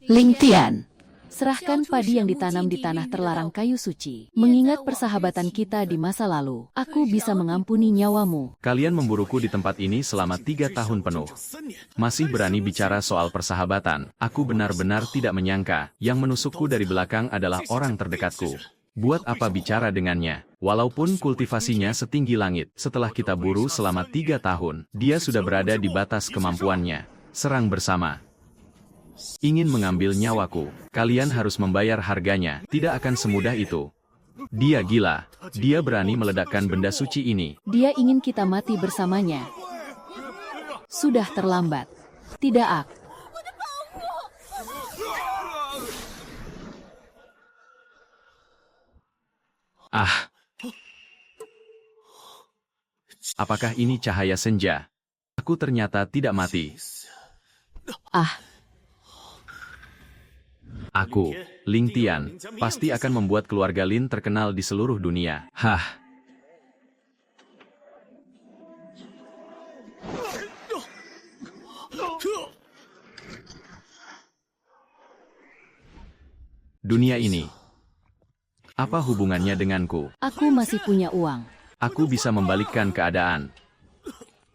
Ling Tian, serahkan padi yang ditanam di tanah terlarang kayu suci. Mengingat persahabatan kita di masa lalu, aku bisa mengampuni nyawamu. Kalian memburuku di tempat ini selama 3 tahun penuh. Masih berani bicara soal persahabatan. Aku benar-benar tidak menyangka, yang menusukku dari belakang adalah orang terdekatku. Buat apa bicara dengannya? Walaupun kultivasinya setinggi langit, setelah kita buru selama 3 tahun, dia sudah berada di batas kemampuannya. Serang bersama. Ingin mengambil nyawaku, kalian harus membayar harganya, tidak akan semudah itu. Dia gila, dia berani meledakkan benda suci ini. Dia ingin kita mati bersamanya. Sudah terlambat. Tidak ak. Ah. Apakah ini cahaya senja? Aku ternyata tidak mati. Ah. Aku, Ling Tian, pasti akan membuat keluarga Lin terkenal di seluruh dunia. Hah. Dunia ini. Apa hubungannya denganku? Aku masih punya uang. Aku bisa membalikkan keadaan.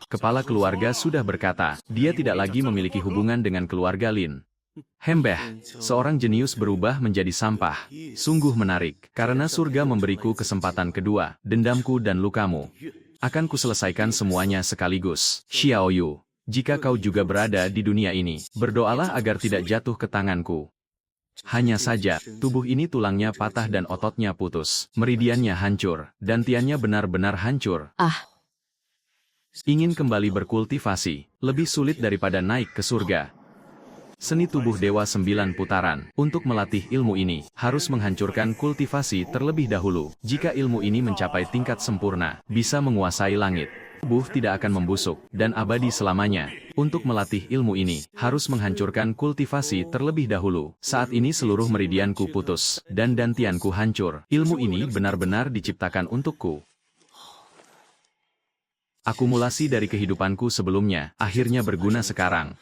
Kepala keluarga sudah berkata, dia tidak lagi memiliki hubungan dengan keluarga Lin. Hembeh, seorang jenius berubah menjadi sampah. Sungguh menarik, karena surga memberiku kesempatan kedua, dendamku dan lukamu. Akan kuselesaikan semuanya sekaligus. Xiao Yu, jika kau juga berada di dunia ini, berdoalah agar tidak jatuh ke tanganku. Hanya saja, tubuh ini tulangnya patah dan ototnya putus. Meridiannya hancur, dantiannya benar-benar hancur. Ah. Ingin kembali berkultivasi, lebih sulit daripada naik ke surga. Seni tubuh Dewa 9 putaran. Untuk melatih ilmu ini, harus menghancurkan kultivasi terlebih dahulu. Jika ilmu ini mencapai tingkat sempurna, bisa menguasai langit. Tubuh tidak akan membusuk, dan abadi selamanya. Untuk melatih ilmu ini, harus menghancurkan kultivasi terlebih dahulu. Saat ini seluruh meridianku putus, dan dantianku hancur. Ilmu ini benar-benar diciptakan untukku. Akumulasi dari kehidupanku sebelumnya, akhirnya berguna sekarang.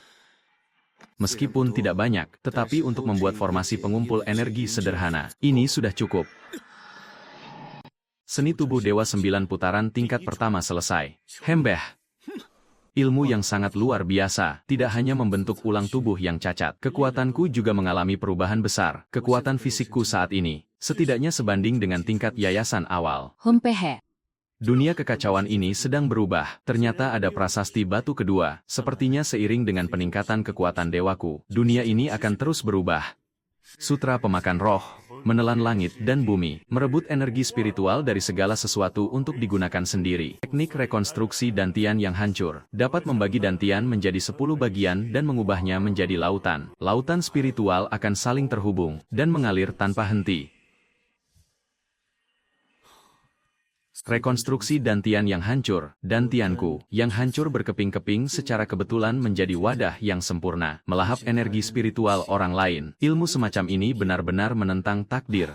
Meskipun tidak banyak, tetapi untuk membuat formasi pengumpul energi sederhana, ini sudah cukup. Seni tubuh Dewa 9 putaran tingkat pertama selesai. Hembeh. Ilmu yang sangat luar biasa, tidak hanya membentuk ulang tubuh yang cacat. Kekuatanku juga mengalami perubahan besar. Kekuatan fisikku saat ini, setidaknya sebanding dengan tingkat yayasan awal. Humpehe. Dunia kekacauan ini sedang berubah. Ternyata ada prasasti batu kedua. Sepertinya seiring dengan peningkatan kekuatan dewaku, dunia ini akan terus berubah. Sutra pemakan roh, menelan langit dan bumi, merebut energi spiritual dari segala sesuatu untuk digunakan sendiri. Teknik rekonstruksi dantian yang hancur, dapat membagi dantian menjadi 10 bagian dan mengubahnya menjadi lautan. Lautan spiritual akan saling terhubung, dan mengalir tanpa henti. Rekonstruksi dantian yang hancur, dantianku, yang hancur berkeping-keping secara kebetulan menjadi wadah yang sempurna, melahap energi spiritual orang lain. Ilmu semacam ini benar-benar menentang takdir.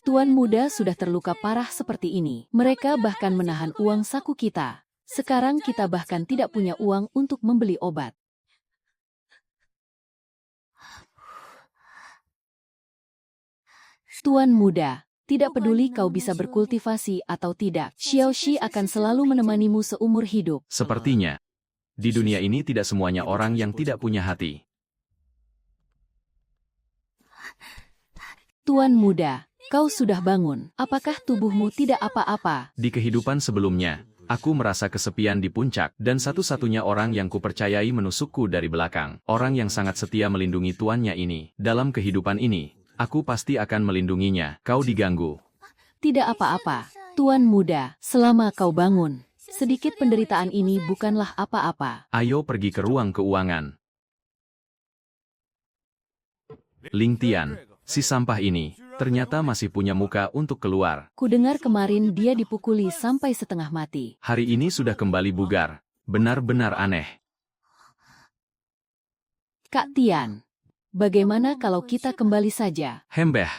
Tuan muda sudah terluka parah seperti ini. Mereka bahkan menahan uang saku kita. Sekarang kita bahkan tidak punya uang untuk membeli obat. Tuan muda, tidak peduli kau bisa berkultivasi atau tidak, Xiaoxi akan selalu menemanimu seumur hidup. Sepertinya, di dunia ini tidak semuanya orang yang tidak punya hati. Tuan muda, kau sudah bangun. Apakah tubuhmu tidak apa-apa? Di kehidupan sebelumnya, aku merasa kesepian di puncak, dan satu-satunya orang yang kupercayai menusukku dari belakang. Orang yang sangat setia melindungi tuannya ini. Dalam kehidupan ini, aku pasti akan melindunginya. Kau diganggu. Tidak apa-apa, Tuan muda, selama kau bangun. Sedikit penderitaan ini bukanlah apa-apa. Ayo pergi ke ruang keuangan. Ling Tian, si sampah ini, ternyata masih punya muka untuk keluar. Kudengar kemarin dia dipukuli sampai setengah mati. Hari ini sudah kembali bugar. Benar-benar aneh. Kak Tian, bagaimana kalau kita kembali saja? Hembeh.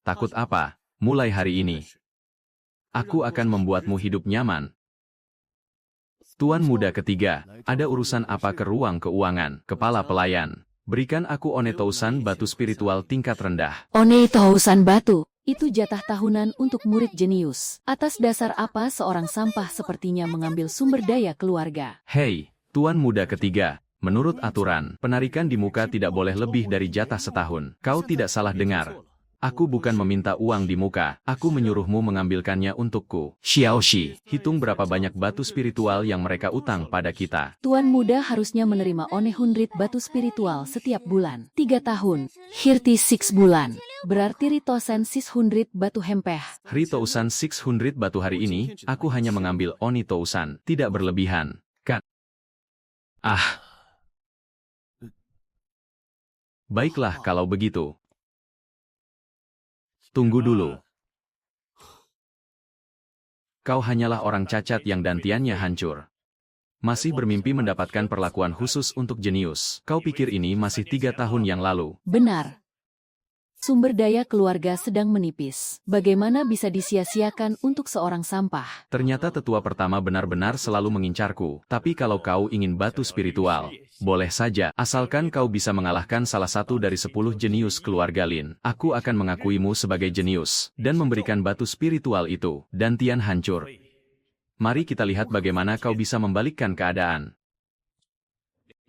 Takut apa? Mulai hari ini, aku akan membuatmu hidup nyaman. Tuan muda ketiga, ada urusan apa ke ruang keuangan? Kepala pelayan, berikan aku Onetousan batu spiritual tingkat rendah. Onetousan batu, itu jatah tahunan untuk murid jenius. Atas dasar apa seorang sampah sepertinya mengambil sumber daya keluarga? Hei, Tuan muda ketiga, menurut aturan, penarikan di muka tidak boleh lebih dari jatah setahun. Kau tidak salah dengar. Aku bukan meminta uang di muka, aku menyuruhmu mengambilkannya untukku. Xiaoxi, hitung berapa banyak batu spiritual yang mereka utang pada kita. Tuan muda harusnya menerima Onehundrit batu spiritual setiap bulan. 3 tahun. Hirti 6 bulan. Berarti Ritosan 600 batu hempeh. Ritousan 600 batu hari ini, aku hanya mengambil Onitousan, tidak berlebihan. Kan? Ah. Baiklah kalau begitu. Tunggu dulu. Kau hanyalah orang cacat yang dantiannya hancur. Masih bermimpi mendapatkan perlakuan khusus untuk jenius. Kau pikir ini masih 3 tahun yang lalu? Benar. Sumber daya keluarga sedang menipis. Bagaimana bisa disia-siakan untuk seorang sampah? Ternyata tetua pertama benar-benar selalu mengincarku. Tapi kalau kau ingin batu spiritual, boleh saja, asalkan kau bisa mengalahkan salah satu dari 10 jenius keluarga Lin. Aku akan mengakuimu sebagai jenius, dan memberikan batu spiritual itu. Dantian hancur. Mari kita lihat bagaimana kau bisa membalikkan keadaan.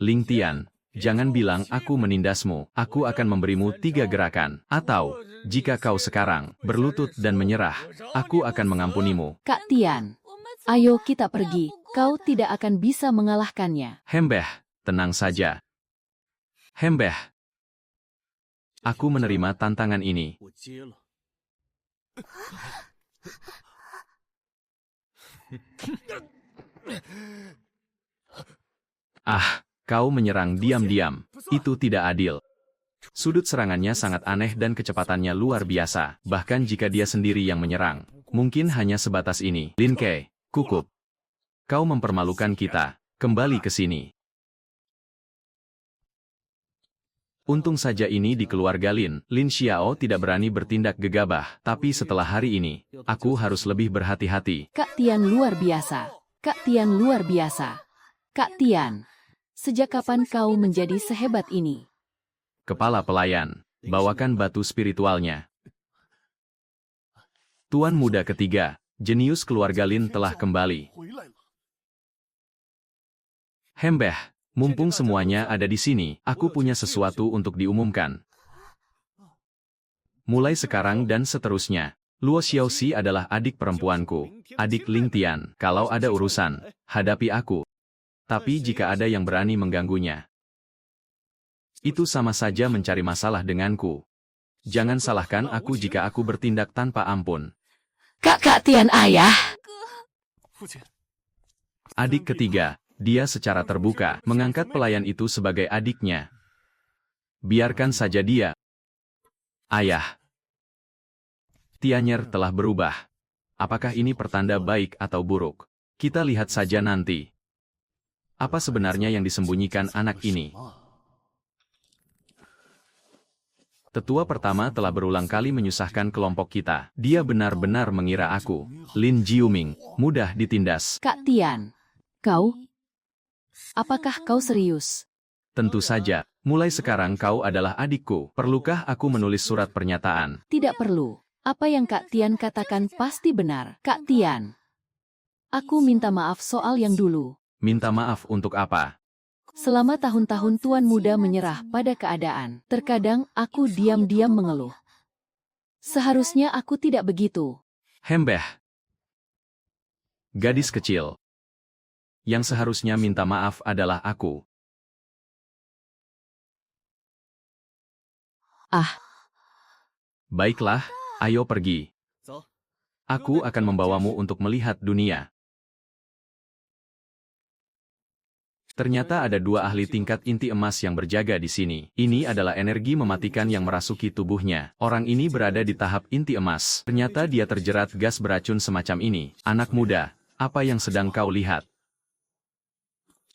Ling Tian. Jangan bilang aku menindasmu, aku akan memberimu 3 gerakan. Atau, jika kau sekarang berlutut dan menyerah, aku akan mengampunimu. Kak Tian, ayo kita pergi, kau tidak akan bisa mengalahkannya. Hembeh, tenang saja. Hembeh. Aku menerima tantangan ini. Ah. Kau menyerang diam-diam. Itu tidak adil. Sudut serangannya sangat aneh dan kecepatannya luar biasa. Bahkan jika dia sendiri yang menyerang, mungkin hanya sebatas ini. Lin Ke, kukup. Kau mempermalukan kita. Kembali ke sini. Untung saja ini di keluarga Lin. Lin Xiao tidak berani bertindak gegabah. Tapi setelah hari ini, aku harus lebih berhati-hati. Kak Tian luar biasa. Kak Tian luar biasa. Kak Tian. Sejak kapan kau menjadi sehebat ini? Kepala pelayan, bawakan batu spiritualnya. Tuan muda ketiga, jenius keluarga Lin telah kembali. Hembeh, mumpung semuanya ada di sini, aku punya sesuatu untuk diumumkan. Mulai sekarang dan seterusnya, Luo Xiaoxi adalah adik perempuanku, adik Ling Tian. Kalau ada urusan, hadapi aku. Tapi jika ada yang berani mengganggunya, itu sama saja mencari masalah denganku. Jangan salahkan aku jika aku bertindak tanpa ampun. Kak Tian ayah. Adik ketiga, dia secara terbuka mengangkat pelayan itu sebagai adiknya. Biarkan saja dia. Ayah. Tianyer telah berubah. Apakah ini pertanda baik atau buruk? Kita lihat saja nanti. Apa sebenarnya yang disembunyikan anak ini? Tetua pertama telah berulang kali menyusahkan kelompok kita. Dia benar-benar mengira aku, Lin Jiuming, mudah ditindas. Kak Tian, kau? Apakah kau serius? Tentu saja, mulai sekarang kau adalah adikku. Perlukah aku menulis surat pernyataan? Tidak perlu. Apa yang Kak Tian katakan pasti benar. Kak Tian, aku minta maaf soal yang dulu. Minta maaf untuk apa? Selama tahun-tahun Tuan muda menyerah pada keadaan, terkadang aku diam-diam mengeluh. Seharusnya aku tidak begitu. Hembeh. Gadis kecil. Yang seharusnya minta maaf adalah aku. Ah. Baiklah, ayo pergi. Aku akan membawamu untuk melihat dunia. Ternyata ada 2 ahli tingkat inti emas yang berjaga di sini. Ini adalah energi mematikan yang merasuki tubuhnya. Orang ini berada di tahap inti emas. Ternyata dia terjerat gas beracun semacam ini. Anak muda, apa yang sedang kau lihat?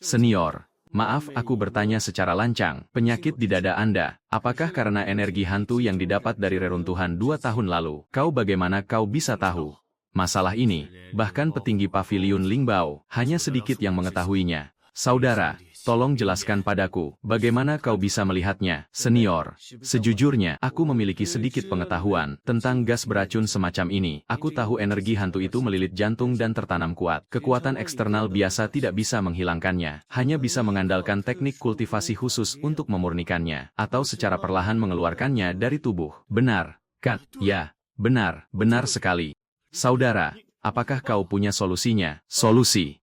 Senior, maaf aku bertanya secara lancang. Penyakit di dada Anda, apakah karena energi hantu yang didapat dari reruntuhan 2 tahun lalu? Kau bagaimana kau bisa tahu? Masalah ini, bahkan petinggi paviliun Lingbao, hanya sedikit yang mengetahuinya. Saudara, tolong jelaskan padaku, bagaimana kau bisa melihatnya, senior. Sejujurnya, aku memiliki sedikit pengetahuan tentang gas beracun semacam ini. Aku tahu energi hantu itu melilit jantung dan tertanam kuat. Kekuatan eksternal biasa tidak bisa menghilangkannya, hanya bisa mengandalkan teknik kultivasi khusus untuk memurnikannya, atau secara perlahan mengeluarkannya dari tubuh. Benar, kan? Ya, benar, benar sekali. Saudara, apakah kau punya solusinya? Solusi?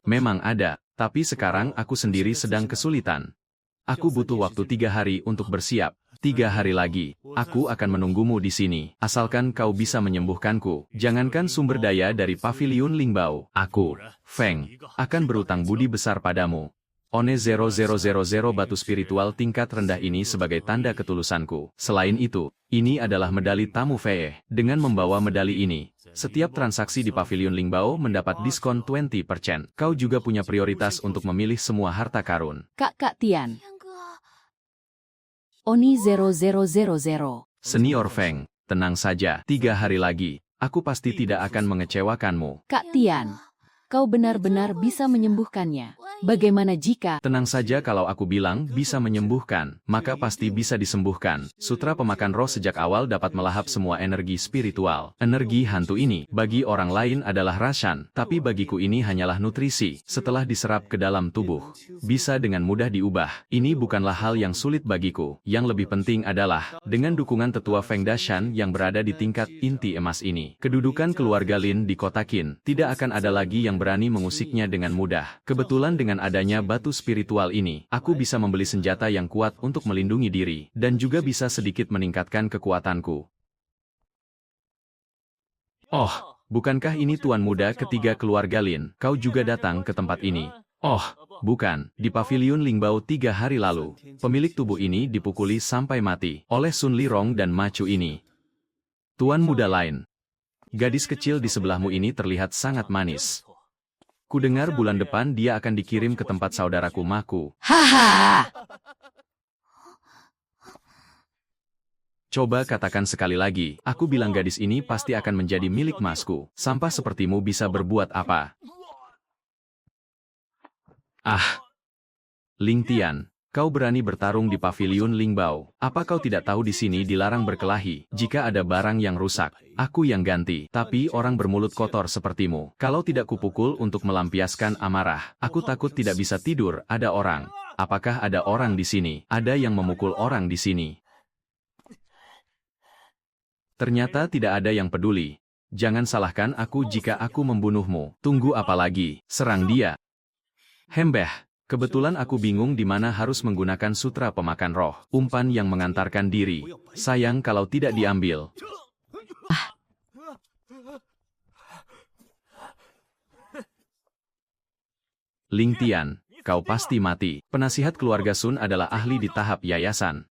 Memang ada, tapi sekarang aku sendiri sedang kesulitan. Aku butuh waktu 3 hari untuk bersiap. 3 hari lagi, aku akan menunggumu di sini. Asalkan kau bisa menyembuhkanku. Jangankan sumber daya dari paviliun Lingbao. Aku, Feng, akan berutang budi besar padamu. One 0000 batu spiritual tingkat rendah ini sebagai tanda ketulusanku. Selain itu, ini adalah medali tamu Fei. Dengan membawa medali ini, setiap transaksi di paviliun Lingbao mendapat diskon 20%. Kau juga punya prioritas untuk memilih semua harta karun. Kak Tian. Oni 0000. Senior Feng, tenang saja. 3 hari lagi, aku pasti tidak akan mengecewakanmu. Kak Tian, kau benar-benar bisa menyembuhkannya. Bagaimana jika... Tenang saja, kalau aku bilang bisa menyembuhkan, maka pasti bisa disembuhkan. Sutra pemakan roh sejak awal dapat melahap semua energi spiritual. Energi hantu ini, bagi orang lain adalah rasan, tapi bagiku ini hanyalah nutrisi. Setelah diserap ke dalam tubuh, bisa dengan mudah diubah. Ini bukanlah hal yang sulit bagiku. Yang lebih penting adalah, dengan dukungan tetua Feng Dashan yang berada di tingkat inti emas ini, kedudukan keluarga Lin di kota Qin, tidak akan ada lagi yang berani mengusiknya dengan mudah. Kebetulan dengan adanya batu spiritual ini, aku bisa membeli senjata yang kuat untuk melindungi diri, dan juga bisa sedikit meningkatkan kekuatanku. Oh, bukankah ini tuan muda ketiga keluarga Lin? Kau juga datang ke tempat ini? Oh, bukan. Di paviliun Lingbao 3 hari lalu, pemilik tubuh ini dipukuli sampai mati oleh Sun Lirong dan Macu ini. Tuan muda lain, gadis kecil di sebelahmu ini terlihat sangat manis. Kudengar bulan depan dia akan dikirim ke tempat saudaraku Maku. Haha! Coba katakan sekali lagi, aku bilang gadis ini pasti akan menjadi milik masku. Sampah sepertimu bisa berbuat apa? Ah! Ling Tian, kau berani bertarung di paviliun Lingbao. Apa kau tidak tahu di sini dilarang berkelahi? Jika ada barang yang rusak, aku yang ganti. Tapi orang bermulut kotor sepertimu, kalau tidak kupukul untuk melampiaskan amarah, aku takut tidak bisa tidur. Ada orang. Apakah ada orang di sini? Ada yang memukul orang di sini? Ternyata tidak ada yang peduli. Jangan salahkan aku jika aku membunuhmu. Tunggu apa lagi? Serang dia. Hembeh. Kebetulan aku bingung di mana harus menggunakan sutra pemakan roh. Umpan yang mengantarkan diri. Sayang kalau tidak diambil. Ling Tian, kau pasti mati. Penasihat keluarga Sun adalah ahli di tahap yayasan.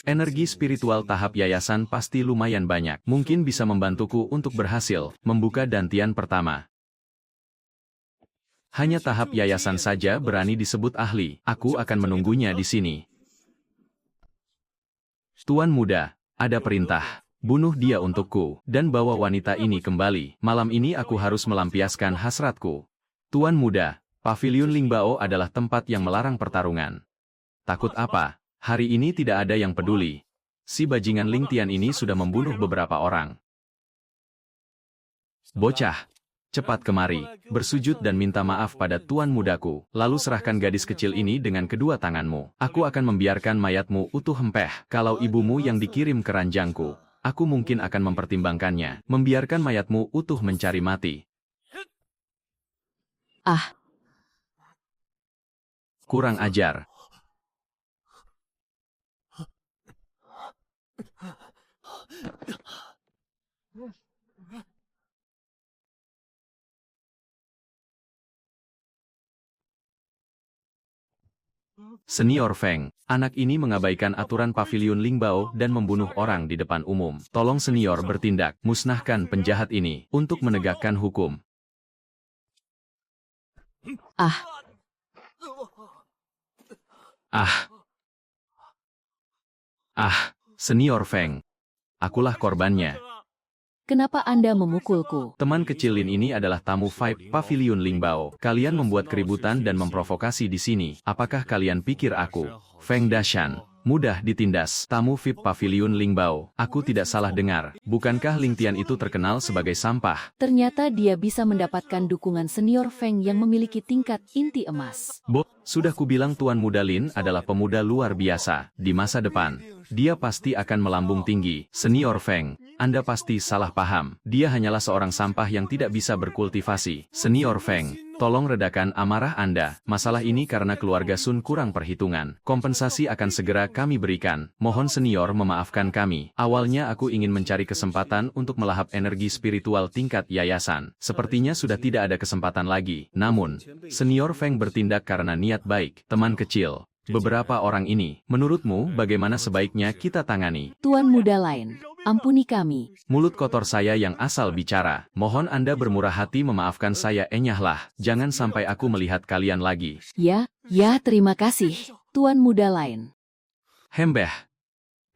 Energi spiritual tahap yayasan pasti lumayan banyak. Mungkin bisa membantuku untuk berhasil membuka dantian pertama. Hanya tahap yayasan saja berani disebut ahli. Aku akan menunggunya di sini. Tuan muda, ada perintah. Bunuh dia untukku, dan bawa wanita ini kembali. Malam ini aku harus melampiaskan hasratku. Tuan muda, paviliun Lingbao adalah tempat yang melarang pertarungan. Takut apa? Hari ini tidak ada yang peduli. Si bajingan Ling Tian ini sudah membunuh beberapa orang. Bocah, cepat kemari, bersujud dan minta maaf pada tuan mudaku, lalu serahkan gadis kecil ini dengan kedua tanganmu. Aku akan membiarkan mayatmu utuh hempeh. Kalau ibumu yang dikirim ke ranjangku, aku mungkin akan mempertimbangkannya. Membiarkan mayatmu utuh mencari mati. Ah! Kurang ajar. Senior Feng, anak ini mengabaikan aturan paviliun Lingbao dan membunuh orang di depan umum. Tolong senior bertindak, musnahkan penjahat ini untuk menegakkan hukum. Ah! Ah! Ah! Senior Feng, akulah korbannya. Kenapa Anda memukulku? Teman kecil Lin ini adalah tamu VIP Pavilion Lingbao. Kalian membuat keributan dan memprovokasi di sini. Apakah kalian pikir aku, Feng Dashan, mudah ditindas? Tamu VIP Pavilion Lingbao. Aku tidak salah dengar. Bukankah Ling Tian itu terkenal sebagai sampah? Ternyata dia bisa mendapatkan dukungan senior Feng yang memiliki tingkat inti emas. Sudah kubilang Tuan Muda Lin adalah pemuda luar biasa. Di masa depan, dia pasti akan melambung tinggi. Senior Feng, Anda pasti salah paham. Dia hanyalah seorang sampah yang tidak bisa berkultivasi. Senior Feng, tolong redakan amarah Anda. Masalah ini karena keluarga Sun kurang perhitungan. Kompensasi akan segera kami berikan. Mohon senior memaafkan kami. Awalnya aku ingin mencari kesempatan untuk melahap energi spiritual tingkat yayasan. Sepertinya sudah tidak ada kesempatan lagi. Namun, senior Feng bertindak karena niat baik. Teman kecil, beberapa orang ini, menurutmu bagaimana sebaiknya kita tangani? Tuan muda lain, ampuni kami. Mulut kotor saya yang asal bicara. Mohon Anda bermurah hati memaafkan saya, enyahlah. Jangan sampai aku melihat kalian lagi. Ya, terima kasih, Tuan muda lain. Hembeh.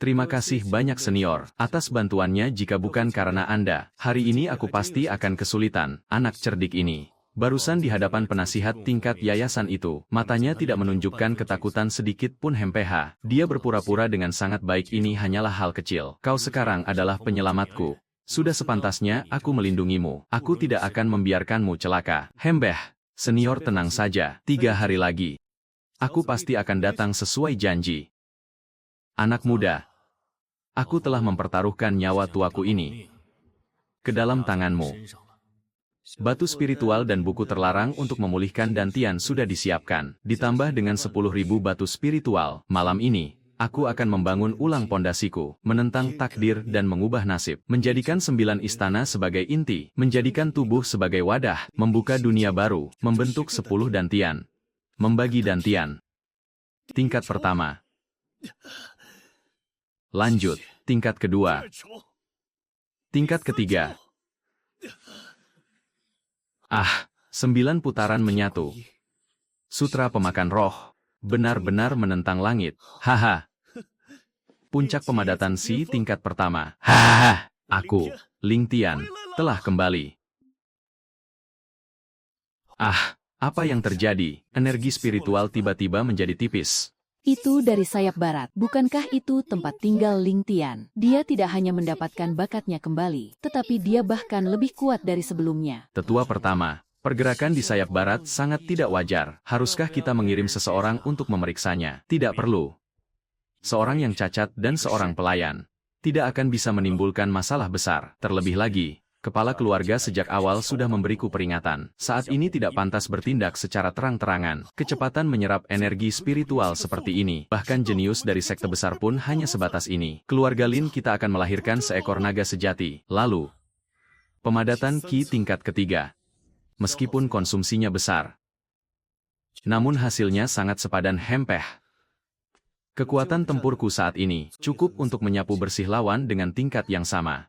Terima kasih banyak senior, atas bantuannya. Jika bukan karena Anda, hari ini aku pasti akan kesulitan. Anak cerdik ini. Barusan di hadapan penasihat tingkat yayasan itu, matanya tidak menunjukkan ketakutan sedikit pun. Hempeha, dia berpura-pura dengan sangat baik. Ini hanyalah hal kecil. Kau sekarang adalah penyelamatku. Sudah sepantasnya aku melindungimu. Aku tidak akan membiarkanmu celaka. Hembeh, senior tenang saja. 3 hari lagi, aku pasti akan datang sesuai janji. Anak muda, aku telah mempertaruhkan nyawa tuaku ini ke dalam tanganmu. Batu spiritual dan buku terlarang untuk memulihkan Dantian sudah disiapkan. Ditambah dengan 10.000 batu spiritual, malam ini, aku akan membangun ulang pondasiku, menentang takdir dan mengubah nasib. Menjadikan 9 istana sebagai inti, menjadikan tubuh sebagai wadah, membuka dunia baru, membentuk 10 Dantian. Membagi Dantian. Tingkat pertama. Lanjut, tingkat kedua. Tingkat ketiga. 9 putaran menyatu. Sutra pemakan roh, benar-benar menentang langit. Haha. Puncak pemadatan si tingkat pertama. Haha. Aku, Ling Tian, telah kembali. Apa yang terjadi? Energi spiritual tiba-tiba menjadi tipis. Itu dari sayap barat. Bukankah itu tempat tinggal Ling Tian? Dia tidak hanya mendapatkan bakatnya kembali, tetapi dia bahkan lebih kuat dari sebelumnya. Tetua pertama, pergerakan di sayap barat sangat tidak wajar. Haruskah kita mengirim seseorang untuk memeriksanya? Tidak perlu. Seorang yang cacat dan seorang pelayan tidak akan bisa menimbulkan masalah besar. Terlebih lagi, kepala keluarga sejak awal sudah memberiku peringatan. Saat ini tidak pantas bertindak secara terang-terangan. Kecepatan menyerap energi spiritual seperti ini. Bahkan jenius dari sekte besar pun hanya sebatas ini. Keluarga Lin kita akan melahirkan seekor naga sejati. Lalu, pemadatan Qi tingkat ketiga. Meskipun konsumsinya besar, namun hasilnya sangat sepadan. Hempeh. Kekuatan tempurku saat ini cukup untuk menyapu bersih lawan dengan tingkat yang sama.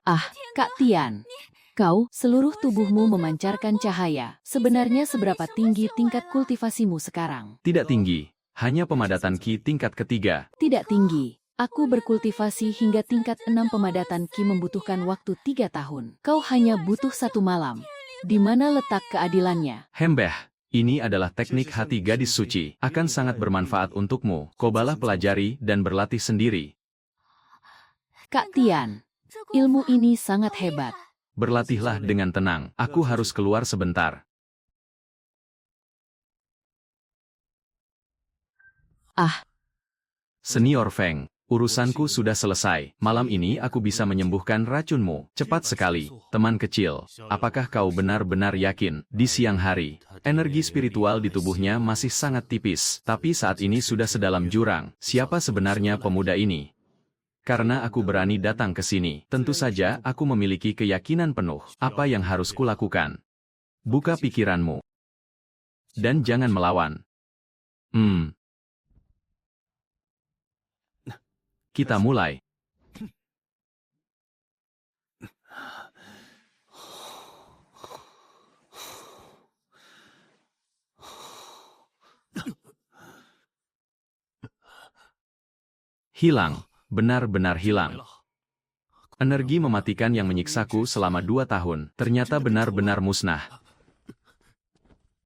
Kak Tian. Kau, seluruh tubuhmu memancarkan cahaya. Sebenarnya seberapa tinggi tingkat kultivasimu sekarang? Tidak tinggi, hanya pemadatan Qi tingkat ketiga. Tidak tinggi. Aku berkultivasi hingga tingkat 6 pemadatan Qi membutuhkan waktu 3 tahun. Kau hanya butuh 1 malam. Di mana letak keadilannya? Hembeh, ini adalah teknik hati gadis suci. Akan sangat bermanfaat untukmu. Cobalah pelajari dan berlatih sendiri. Kak Tian, ilmu ini sangat hebat. Berlatihlah dengan tenang. Aku harus keluar sebentar. Senior Feng, urusanku sudah selesai. Malam ini aku bisa menyembuhkan racunmu. Cepat sekali. Teman kecil, apakah kau benar-benar yakin? Di siang hari, energi spiritual di tubuhnya masih sangat tipis. Tapi saat ini sudah sedalam jurang. Siapa sebenarnya pemuda ini? Karena aku berani datang ke sini, tentu saja aku memiliki keyakinan penuh. Apa yang harus kulakukan? Buka pikiranmu. Dan jangan melawan. Kita mulai. Hilang. Benar-benar hilang. Energi mematikan yang menyiksaku selama 2 tahun, ternyata benar-benar musnah.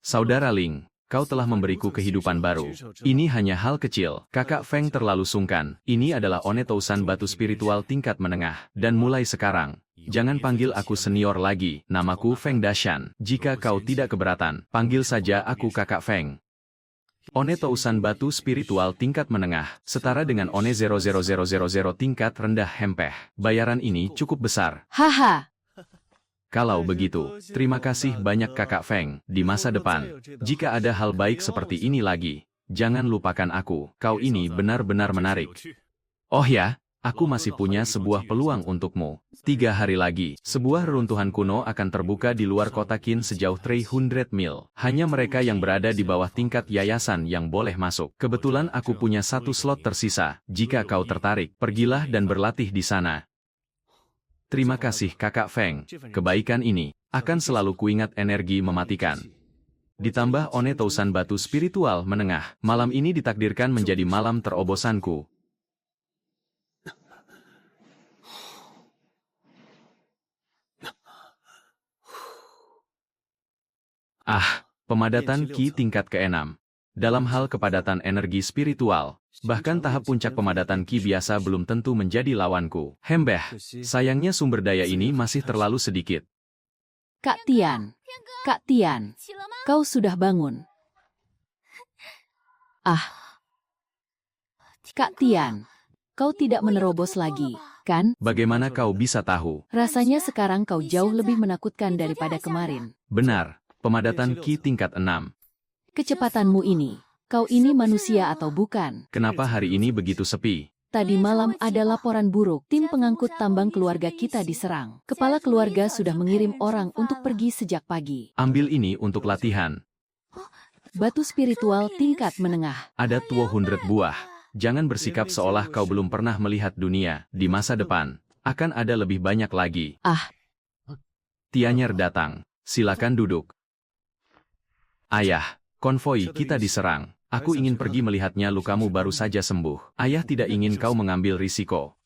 Saudara Ling, kau telah memberiku kehidupan baru. Ini hanya hal kecil. Kakak Feng terlalu sungkan. Ini adalah One Tousan batu spiritual tingkat menengah. Dan mulai sekarang, jangan panggil aku senior lagi. Namaku Feng Dashan. Jika kau tidak keberatan, panggil saja aku Kakak Feng. One Tousan batu spiritual tingkat menengah, setara dengan One 00000 tingkat rendah hempeh. Bayaran ini cukup besar. Haha. Kalau begitu, terima kasih banyak Kakak Feng. Di masa depan, jika ada hal baik seperti ini lagi, jangan lupakan aku. Kau ini benar-benar menarik. Oh ya, aku masih punya sebuah peluang untukmu. 3 hari lagi, sebuah reruntuhan kuno akan terbuka di luar kota Qin sejauh 300 mil. Hanya mereka yang berada di bawah tingkat yayasan yang boleh masuk. Kebetulan aku punya 1 slot tersisa. Jika kau tertarik, pergilah dan berlatih di sana. Terima kasih Kakak Feng. Kebaikan ini akan selalu kuingat energi mematikan. Ditambah One Tousan batu spiritual menengah, malam ini ditakdirkan menjadi malam terobosanku. Pemadatan Qi tingkat ke-6. Dalam hal kepadatan energi spiritual, bahkan tahap puncak pemadatan Qi biasa belum tentu menjadi lawanku. Hembeh, sayangnya sumber daya ini masih terlalu sedikit. Kak Tian. Kak Tian. Kau sudah bangun. Kak Tian. Kau tidak menerobos lagi, kan? Bagaimana kau bisa tahu? Rasanya sekarang kau jauh lebih menakutkan daripada kemarin. Benar, pemadatan Qi tingkat 6. Kecepatanmu ini. Kau ini manusia atau bukan? Kenapa hari ini begitu sepi? Tadi malam ada laporan buruk. Tim pengangkut tambang keluarga kita diserang. Kepala keluarga sudah mengirim orang untuk pergi sejak pagi. Ambil ini untuk latihan. Batu spiritual tingkat menengah. Ada 200 buah. Jangan bersikap seolah kau belum pernah melihat dunia. Di masa depan, akan ada lebih banyak lagi. Tianyer datang. Silakan duduk. Ayah, konvoi kita diserang. Aku ingin pergi melihatnya, lukamu baru saja sembuh. Ayah tidak ingin kau mengambil risiko.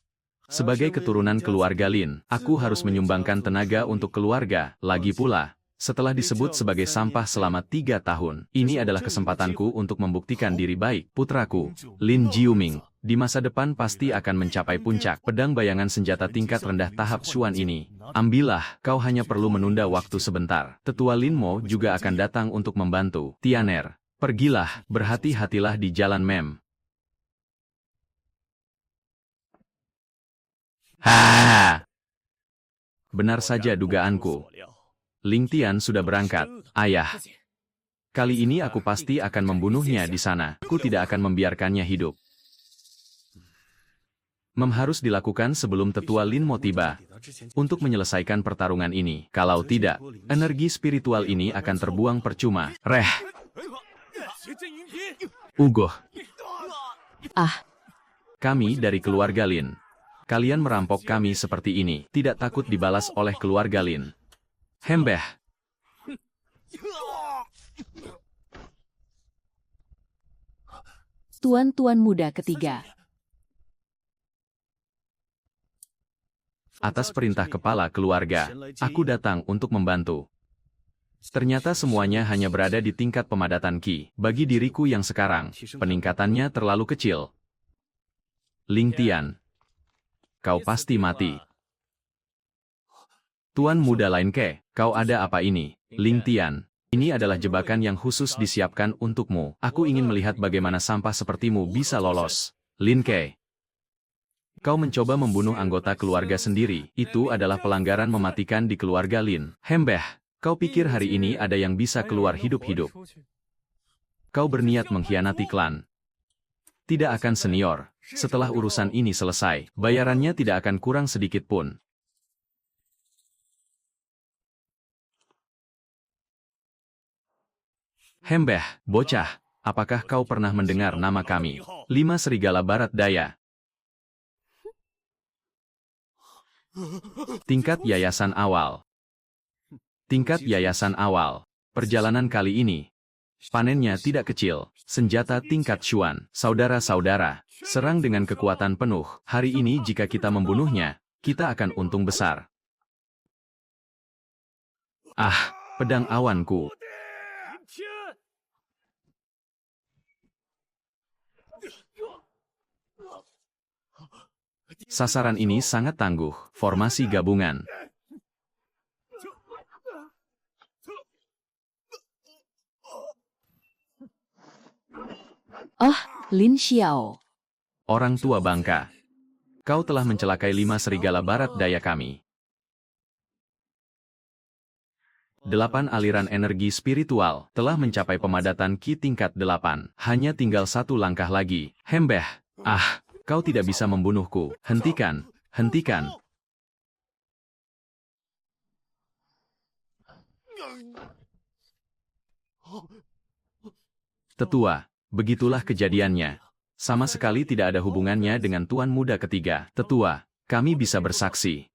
Sebagai keturunan keluarga Lin, aku harus menyumbangkan tenaga untuk keluarga. Lagi pula, setelah disebut sebagai sampah selama 3 tahun, ini adalah kesempatanku untuk membuktikan diri baik. Putraku, Lin Jiuming, di masa depan pasti akan mencapai puncak. Pedang bayangan senjata tingkat rendah tahap Xuan ini. Ambillah, kau hanya perlu menunda waktu sebentar. Tetua Lin Mo juga akan datang untuk membantu. Tianer, pergilah, berhati-hatilah di jalan Mem. Benar saja dugaanku. Ling Tian sudah berangkat. Ayah, kali ini aku pasti akan membunuhnya di sana. Aku tidak akan membiarkannya hidup. Harus dilakukan sebelum tetua Lin Mo tiba. Untuk menyelesaikan pertarungan ini. Kalau tidak, energi spiritual ini akan terbuang percuma. Ugoh. Kami dari keluarga Lin. Kalian merampok kami seperti ini. Tidak takut dibalas oleh keluarga Lin. Hembeh. Tuan-tuan muda ketiga. Atas perintah kepala keluarga, aku datang untuk membantu. Ternyata semuanya hanya berada di tingkat pemadatan Qi. Bagi diriku yang sekarang, peningkatannya terlalu kecil. Ling Tian, kau pasti mati. Tuan muda lain ke, kau ada apa ini? Ling Tian, ini adalah jebakan yang khusus disiapkan untukmu. Aku ingin melihat bagaimana sampah sepertimu bisa lolos. Lin Ke, kau mencoba membunuh anggota keluarga sendiri. Itu adalah pelanggaran mematikan di keluarga Lin. Hembeh, kau pikir hari ini ada yang bisa keluar hidup-hidup? Kau berniat mengkhianati klan. Tidak akan senior. Setelah urusan ini selesai, bayarannya tidak akan kurang sedikit pun. Hembeh, bocah, apakah kau pernah mendengar nama kami? 5 Serigala Barat Daya. Tingkat yayasan awal. Tingkat yayasan awal. Perjalanan kali ini, panennya tidak kecil. Senjata tingkat Xuan. Saudara-saudara, serang dengan kekuatan penuh. Hari ini jika kita membunuhnya, kita akan untung besar. Ah, pedang awanku. Sasaran ini sangat tangguh. Formasi gabungan. Oh, Lin Xiao. Orang tua bangka. Kau telah mencelakai 5 serigala barat daya kami. 8 aliran energi spiritual telah mencapai pemadatan Ki tingkat 8. Hanya tinggal 1 langkah lagi. Hembeh. Ah, kau tidak bisa membunuhku. Hentikan. Hentikan. Tetua, begitulah kejadiannya. Sama sekali tidak ada hubungannya dengan Tuan Muda ketiga. Tetua, kami bisa bersaksi.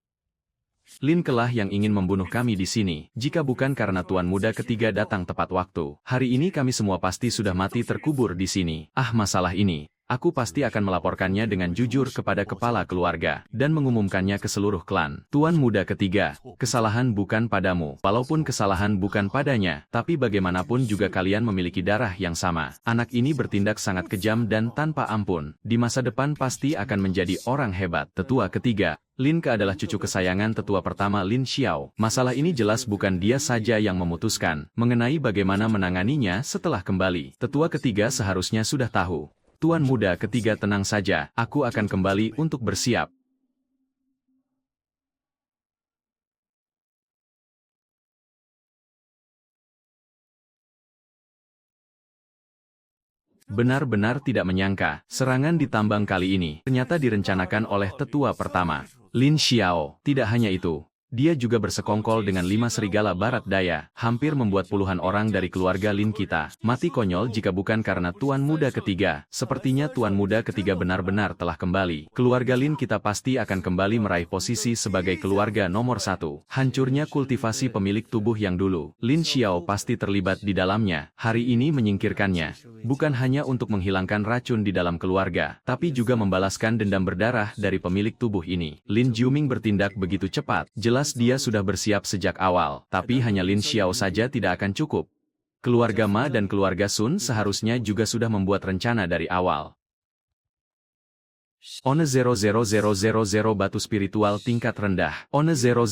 Lin Kelah yang ingin membunuh kami di sini. Jika bukan karena Tuan Muda ketiga datang tepat waktu, hari ini kami semua pasti sudah mati terkubur di sini. Ah, masalah ini. Aku pasti akan melaporkannya dengan jujur kepada kepala keluarga, dan mengumumkannya ke seluruh klan. Tuan Muda ketiga, kesalahan bukan padamu. Walaupun kesalahan bukan padanya, tapi bagaimanapun juga kalian memiliki darah yang sama. Anak ini bertindak sangat kejam dan tanpa ampun. Di masa depan pasti akan menjadi orang hebat. Tetua ketiga, Lin Ke adalah cucu kesayangan tetua pertama Lin Xiao. Masalah ini jelas bukan dia saja yang memutuskan. Mengenai bagaimana menanganinya setelah kembali, tetua ketiga seharusnya sudah tahu. Tuan Muda ketiga tenang saja, aku akan kembali untuk bersiap. Benar-benar tidak menyangka, serangan di tambang kali ini ternyata direncanakan oleh tetua pertama, Lin Xiao. Tidak hanya itu, dia juga bersekongkol dengan 5 serigala barat daya, hampir membuat puluhan orang dari keluarga Lin kita mati konyol jika bukan karena Tuan Muda ketiga. Sepertinya Tuan Muda ketiga benar-benar telah kembali. Keluarga Lin kita pasti akan kembali meraih posisi sebagai keluarga nomor 1. Hancurnya kultivasi pemilik tubuh yang dulu, Lin Xiao pasti terlibat di dalamnya. Hari ini menyingkirkannya, bukan hanya untuk menghilangkan racun di dalam keluarga, tapi juga membalaskan dendam berdarah dari pemilik tubuh ini. Lin Jiuming bertindak begitu cepat. Jelas dia sudah bersiap sejak awal, tapi hanya Lin Xiao saja tidak akan cukup. Keluarga Ma dan keluarga Sun seharusnya juga sudah membuat rencana dari awal. One 000000 batu spiritual tingkat rendah, One 0000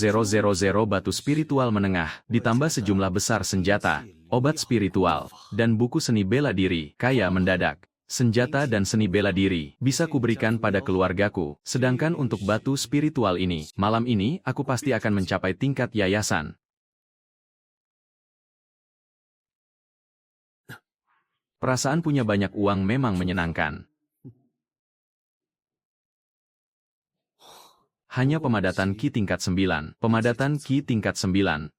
batu spiritual menengah, ditambah sejumlah besar senjata, obat spiritual, dan buku seni bela diri, kaya mendadak. Senjata dan seni bela diri bisa kuberikan pada keluargaku, sedangkan untuk batu spiritual ini, malam ini aku pasti akan mencapai tingkat yayasan. Perasaan punya banyak uang memang menyenangkan. Hanya pemadatan Ki tingkat 9, pemadatan Ki tingkat 9.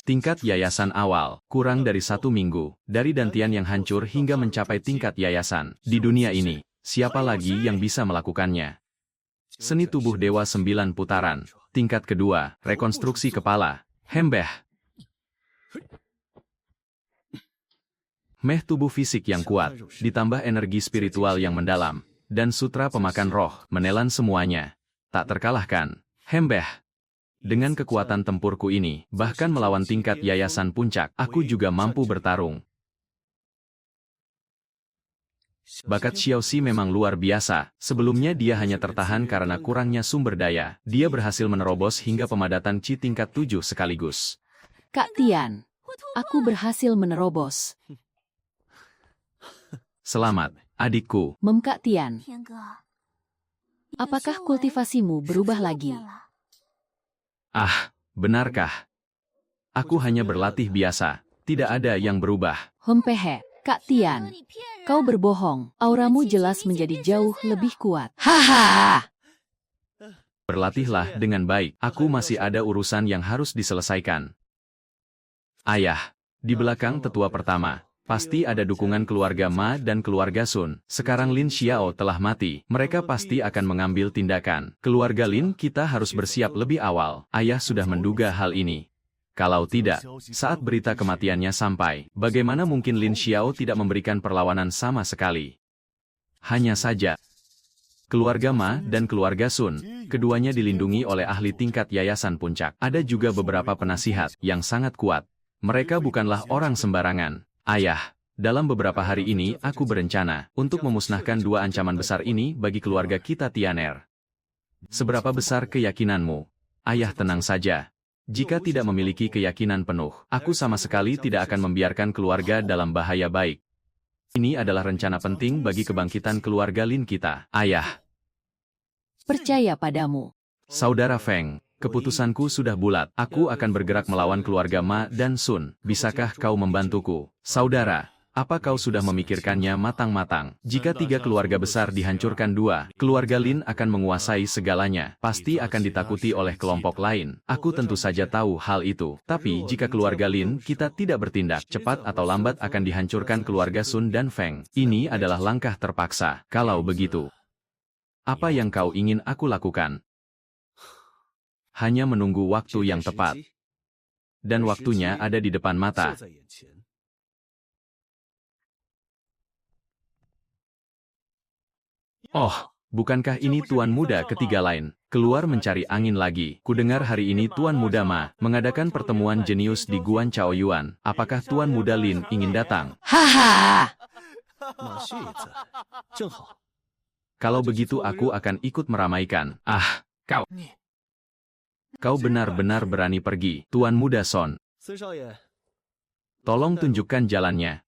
Tingkat yayasan awal, kurang dari 1 minggu, dari Dantian yang hancur hingga mencapai tingkat yayasan. Di dunia ini, siapa lagi yang bisa melakukannya? Seni tubuh dewa 9 putaran, tingkat kedua, rekonstruksi kepala, hembeh. Meh tubuh fisik yang kuat, ditambah energi spiritual yang mendalam, dan sutra pemakan roh, menelan semuanya. Tak terkalahkan, hembeh. Dengan kekuatan tempurku ini, bahkan melawan tingkat yayasan puncak, aku juga mampu bertarung. Bakat Xiaoxi memang luar biasa. Sebelumnya dia hanya tertahan karena kurangnya sumber daya. Dia berhasil menerobos hingga pemadatan Qi tingkat 7 sekaligus. Kak Tian, aku berhasil menerobos. Selamat, adikku. Kak Tian, apakah kultivasimu berubah lagi? Ah, benarkah? Aku hanya berlatih biasa, tidak ada yang berubah. Hempehe, Kak Tian, kau berbohong. Auramu jelas menjadi jauh lebih kuat. Haha! Berlatihlah dengan baik, aku masih ada urusan yang harus diselesaikan. Ayah, di belakang tetua pertama, pasti ada dukungan keluarga Ma dan keluarga Sun. Sekarang Lin Xiao telah mati, mereka pasti akan mengambil tindakan. Keluarga Lin kita harus bersiap lebih awal. Ayah sudah menduga hal ini. Kalau tidak, saat berita kematiannya sampai, bagaimana mungkin Lin Xiao tidak memberikan perlawanan sama sekali? Hanya saja, keluarga Ma dan keluarga Sun, keduanya dilindungi oleh ahli tingkat Yayasan Puncak. Ada juga beberapa penasihat yang sangat kuat. Mereka bukanlah orang sembarangan. Ayah, dalam beberapa hari ini aku berencana untuk memusnahkan dua ancaman besar ini bagi keluarga kita Tianer. Seberapa besar keyakinanmu? Ayah, tenang saja. Jika tidak memiliki keyakinan penuh, aku sama sekali tidak akan membiarkan keluarga dalam bahaya baik. Ini adalah rencana penting bagi kebangkitan keluarga Lin kita. Ayah. Percaya padamu. Saudara Feng, keputusanku sudah bulat. Aku akan bergerak melawan keluarga Ma dan Sun. Bisakah kau membantuku? Saudara, apa kau sudah memikirkannya matang-matang? Jika tiga keluarga besar dihancurkan dua, keluarga Lin akan menguasai segalanya. Pasti akan ditakuti oleh kelompok lain. Aku tentu saja tahu hal itu. Tapi jika keluarga Lin kita tidak bertindak, cepat atau lambat akan dihancurkan keluarga Sun dan Feng. Ini adalah langkah terpaksa. Kalau begitu, apa yang kau ingin aku lakukan? Hanya menunggu waktu yang tepat. Dan waktunya ada di depan mata. Oh, bukankah ini Tuan Muda ketiga lain? Keluar mencari angin lagi. Kudengar hari ini Tuan Muda Ma mengadakan pertemuan jenius di Guan Chaoyuan. Apakah Tuan Muda Lin ingin datang? Haha! Kalau begitu aku akan ikut meramaikan. Ah, kau benar-benar berani pergi, Tuan Muda Son. Tolong tunjukkan jalannya.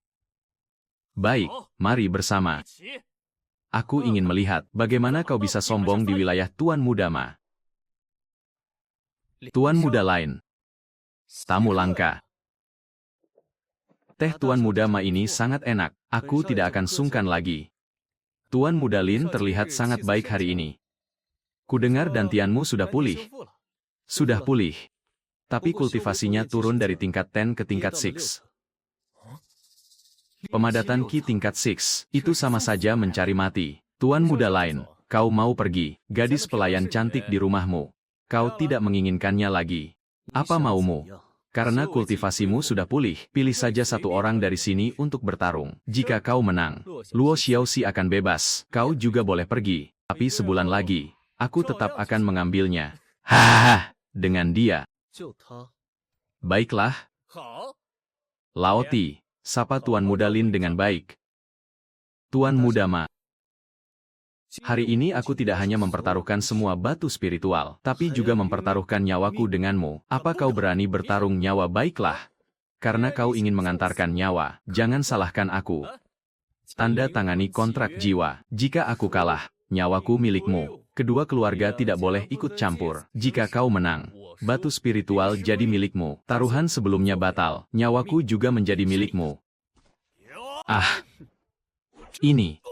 Baik, mari bersama. Aku ingin melihat bagaimana kau bisa sombong di wilayah Tuan Muda Ma. Tuan Muda lain. Tamu langka. Teh Tuan Muda Ma ini sangat enak. Aku tidak akan sungkan lagi. Tuan Muda Lin terlihat sangat baik hari ini. Kudengar dantianmu sudah pulih. Sudah pulih. Tapi kultivasinya turun dari tingkat 10 ke tingkat 6. Pemadatan Ki tingkat 6, itu sama saja mencari mati. Tuan Muda lain, kau mau pergi, gadis pelayan cantik di rumahmu. Kau tidak menginginkannya lagi. Apa maumu? Karena kultivasimu sudah pulih, pilih saja satu orang dari sini untuk bertarung. Jika kau menang, Luo Xiaoxi akan bebas. Kau juga boleh pergi. Tapi sebulan lagi, aku tetap akan mengambilnya. Hahaha, dengan dia. Baiklah. Lao Ti. Sapa Tuan Muda Lin dengan baik. Tuan Muda Ma. Hari ini aku tidak hanya mempertaruhkan semua batu spiritual, tapi juga mempertaruhkan nyawaku denganmu. Apa kau berani bertarung nyawa? Baiklah. Karena kau ingin mengantarkan nyawa, jangan salahkan aku. Tanda tangani kontrak jiwa. Jika aku kalah, nyawaku milikmu. Kedua keluarga tidak boleh ikut campur. Jika kau menang, batu spiritual jadi milikmu. Taruhan sebelumnya batal, nyawaku juga menjadi milikmu. Ah, ini.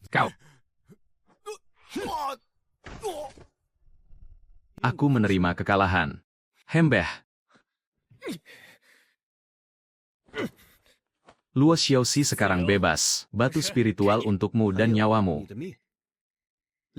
Kau. Aku menerima kekalahan. Hembeh. Luo Xiaoxi sekarang bebas. Batu spiritual untukmu dan nyawamu.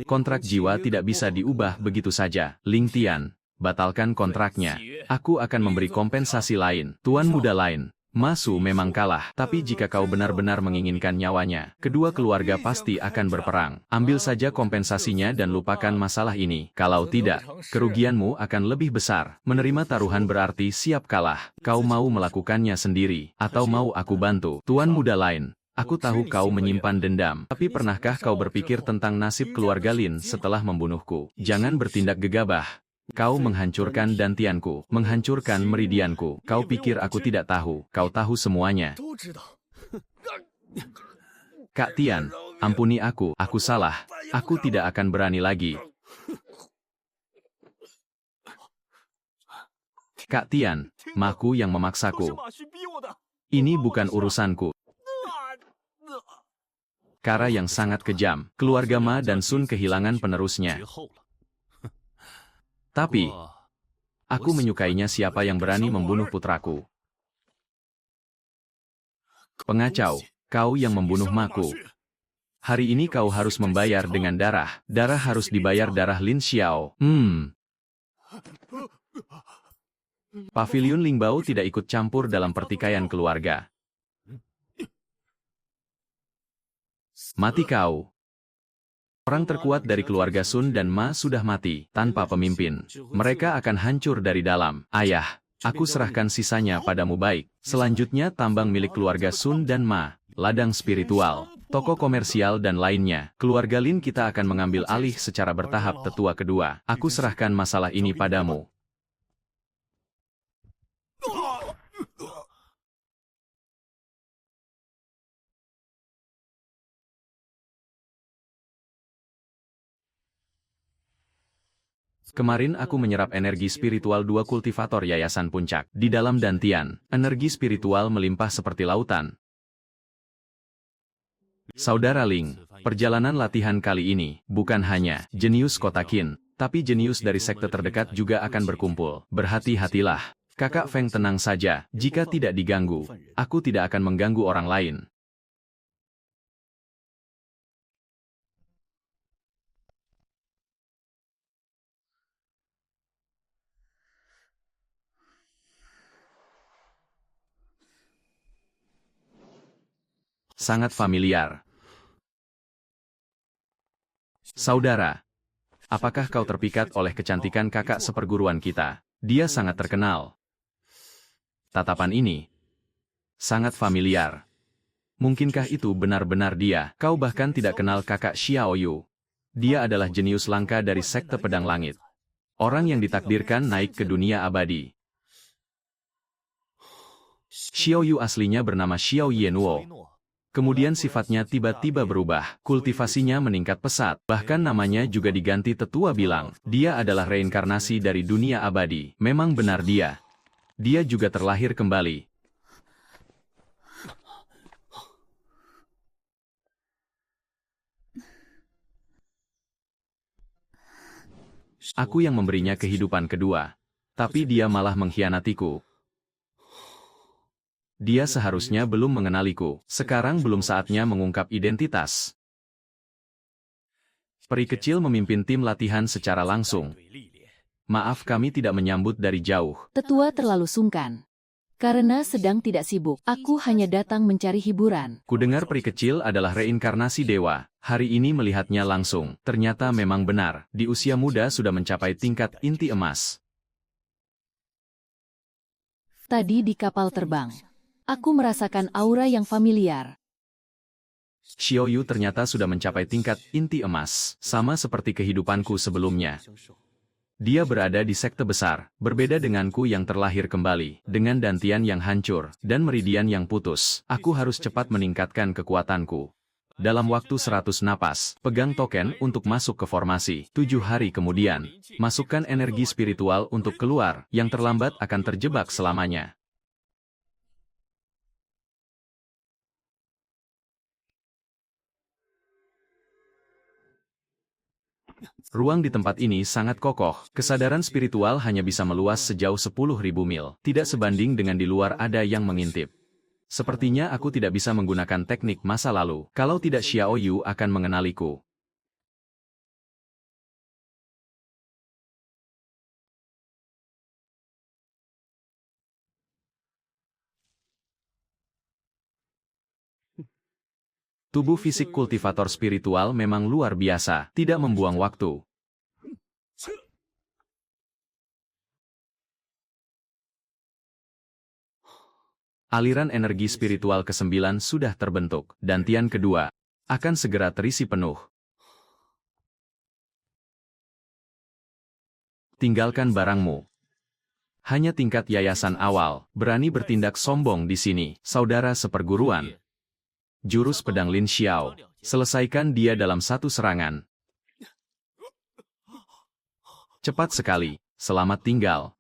Kontrak jiwa tidak bisa diubah begitu saja. Ling Tian, batalkan kontraknya. Aku akan memberi kompensasi lain. Tuan Muda lain, Ma Su memang kalah. Tapi jika kau benar-benar menginginkan nyawanya, kedua keluarga pasti akan berperang. Ambil saja kompensasinya dan lupakan masalah ini. Kalau tidak, kerugianmu akan lebih besar. Menerima taruhan berarti siap kalah. Kau mau melakukannya sendiri, atau mau aku bantu? Tuan Muda lain, aku tahu kau menyimpan dendam. Tapi pernahkah kau berpikir tentang nasib keluarga Lin setelah membunuhku? Jangan bertindak gegabah. Kau menghancurkan dantianku, menghancurkan meridianku. Kau pikir aku tidak tahu? Kau tahu semuanya. Kak Tian, ampuni aku salah. Aku tidak akan berani lagi. Kak Tian, Maku yang memaksaku. Ini bukan urusanku. Cara yang sangat kejam. Keluarga Ma dan Sun kehilangan penerusnya. Tapi, aku menyukainya. Siapa yang berani membunuh putraku? Pengacau, kau yang membunuh Maku. Hari ini kau harus membayar dengan darah. Darah harus dibayar, darah Lin Xiao. Paviliun Lingbao tidak ikut campur dalam pertikaian keluarga. Mati kau. Orang terkuat dari keluarga Sun dan Ma sudah mati, tanpa pemimpin. Mereka akan hancur dari dalam. Ayah, aku serahkan sisanya padamu baik. Selanjutnya tambang milik keluarga Sun dan Ma, ladang spiritual, toko komersial dan lainnya. Keluarga Lin kita akan mengambil alih secara bertahap tetua kedua. Aku serahkan masalah ini padamu. Kemarin aku menyerap energi spiritual 2 kultivator Yayasan Puncak. Di dalam dantian, energi spiritual melimpah seperti lautan. Saudara Ling, perjalanan latihan kali ini bukan hanya jenius kota Qin, tapi jenius dari sekte terdekat juga akan berkumpul. Berhati-hatilah. Kakak Feng tenang saja, jika tidak diganggu, aku tidak akan mengganggu orang lain. Sangat familiar. Saudara, apakah kau terpikat oleh kecantikan kakak seperguruan kita? Dia sangat terkenal. Tatapan ini sangat familiar. Mungkinkah itu benar-benar dia? Kau bahkan tidak kenal kakak Xiaoyu. Dia adalah jenius langka dari sekte pedang langit. Orang yang ditakdirkan naik ke dunia abadi. Xiaoyu aslinya bernama Xiao Yenwo. Kemudian sifatnya tiba-tiba berubah, kultivasinya meningkat pesat, bahkan namanya juga diganti. Tetua bilang, dia adalah reinkarnasi dari dunia abadi. Memang benar dia. Dia juga terlahir kembali. Aku yang memberinya kehidupan kedua, tapi dia malah mengkhianatiku. Dia seharusnya belum mengenaliku. Sekarang belum saatnya mengungkap identitas. Peri kecil memimpin tim latihan secara langsung. Maaf kami tidak menyambut dari jauh. Tetua terlalu sungkan. Karena sedang tidak sibuk, aku hanya datang mencari hiburan. Kudengar peri kecil adalah reinkarnasi dewa. Hari ini melihatnya langsung. Ternyata memang benar. Di usia muda sudah mencapai tingkat inti emas. Tadi di kapal terbang, aku merasakan aura yang familiar. Xiaoyu ternyata sudah mencapai tingkat inti emas, sama seperti kehidupanku sebelumnya. Dia berada di sekte besar, berbeda denganku yang terlahir kembali, dengan dantian yang hancur, dan meridian yang putus. Aku harus cepat meningkatkan kekuatanku. Dalam waktu 100 napas, pegang token untuk masuk ke formasi. 7 hari kemudian, masukkan energi spiritual untuk keluar, yang terlambat akan terjebak selamanya. Ruang di tempat ini sangat kokoh. Kesadaran spiritual hanya bisa meluas sejauh 10.000 mil. Tidak sebanding dengan di luar ada yang mengintip. Sepertinya aku tidak bisa menggunakan teknik masa lalu. Kalau tidak, Xiaoyu akan mengenaliku. Tubuh fisik kultivator spiritual memang luar biasa, tidak membuang waktu. Aliran energi spiritual ke-9 sudah terbentuk, dantian kedua akan segera terisi penuh. Tinggalkan barangmu. Hanya tingkat yayasan awal, berani bertindak sombong di sini, saudara seperguruan. Jurus pedang Lin Xiao, selesaikan dia dalam satu serangan. Cepat sekali, selamat tinggal.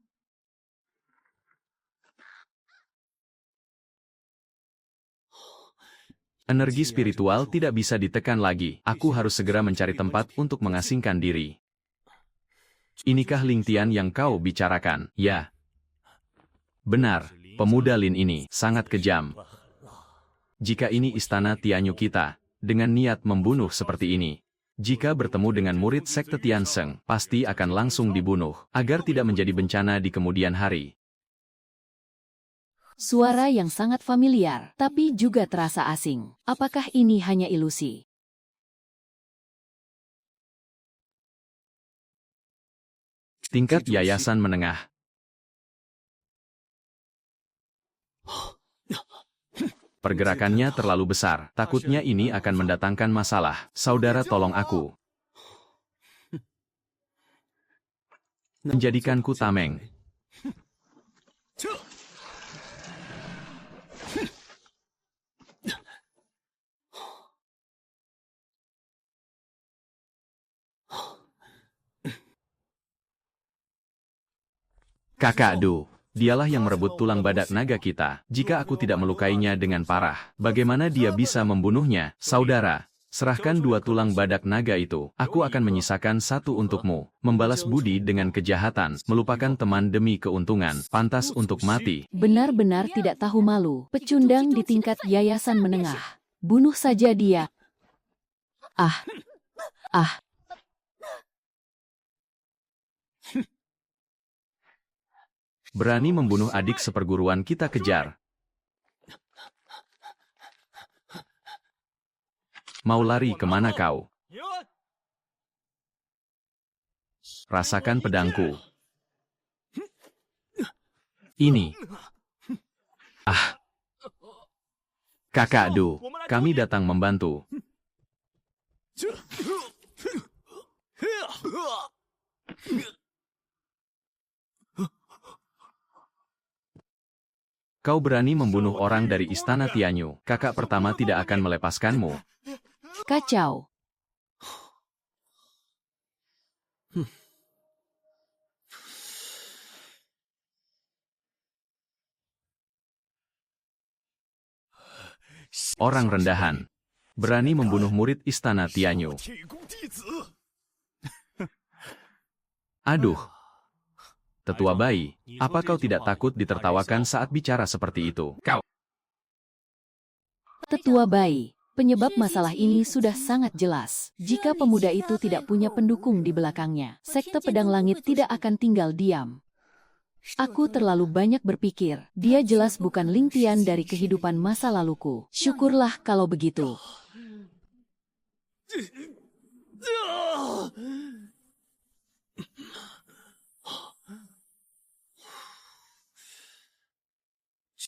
Energi spiritual tidak bisa ditekan lagi. Aku harus segera mencari tempat untuk mengasingkan diri. Inikah Ling Tian yang kau bicarakan? Ya. Benar, pemuda Lin ini sangat kejam. Jika ini istana Tianyu kita, dengan niat membunuh seperti ini. Jika bertemu dengan murid sekte Tiansheng, pasti akan langsung dibunuh, agar tidak menjadi bencana di kemudian hari. Suara yang sangat familiar, tapi juga terasa asing. Apakah ini hanya ilusi? Tingkat yayasan menengah. Pergerakannya terlalu besar. Takutnya ini akan mendatangkan masalah. Saudara, tolong aku. Menjadikanku tameng. Kakak Du, dialah yang merebut tulang badak naga kita. Jika aku tidak melukainya dengan parah, bagaimana dia bisa membunuhnya? Saudara, serahkan 2 tulang badak naga itu. Aku akan menyisakan 1 untukmu. Membalas budi dengan kejahatan, melupakan teman demi keuntungan, pantas untuk mati. Benar-benar tidak tahu malu. Pecundang di tingkat yayasan menengah. Bunuh saja dia. Ah. Berani membunuh adik seperguruan kita, kejar. Mau lari kemana kau? Rasakan pedangku. Ini. Ah. Kakak Du, kami datang membantu. Kau berani membunuh orang dari Istana Tianyu. Kakak pertama tidak akan melepaskanmu. Kacau. Orang rendahan. Berani membunuh murid Istana Tianyu. Aduh. Tetua bayi, apa kau tidak takut ditertawakan saat bicara seperti itu? Kau. Tetua bayi, penyebab masalah ini sudah sangat jelas. Jika pemuda itu tidak punya pendukung di belakangnya, Sekte Pedang Langit tidak akan tinggal diam. Aku terlalu banyak berpikir, dia jelas bukan Ling Tian dari kehidupan masa laluku. Syukurlah kalau begitu.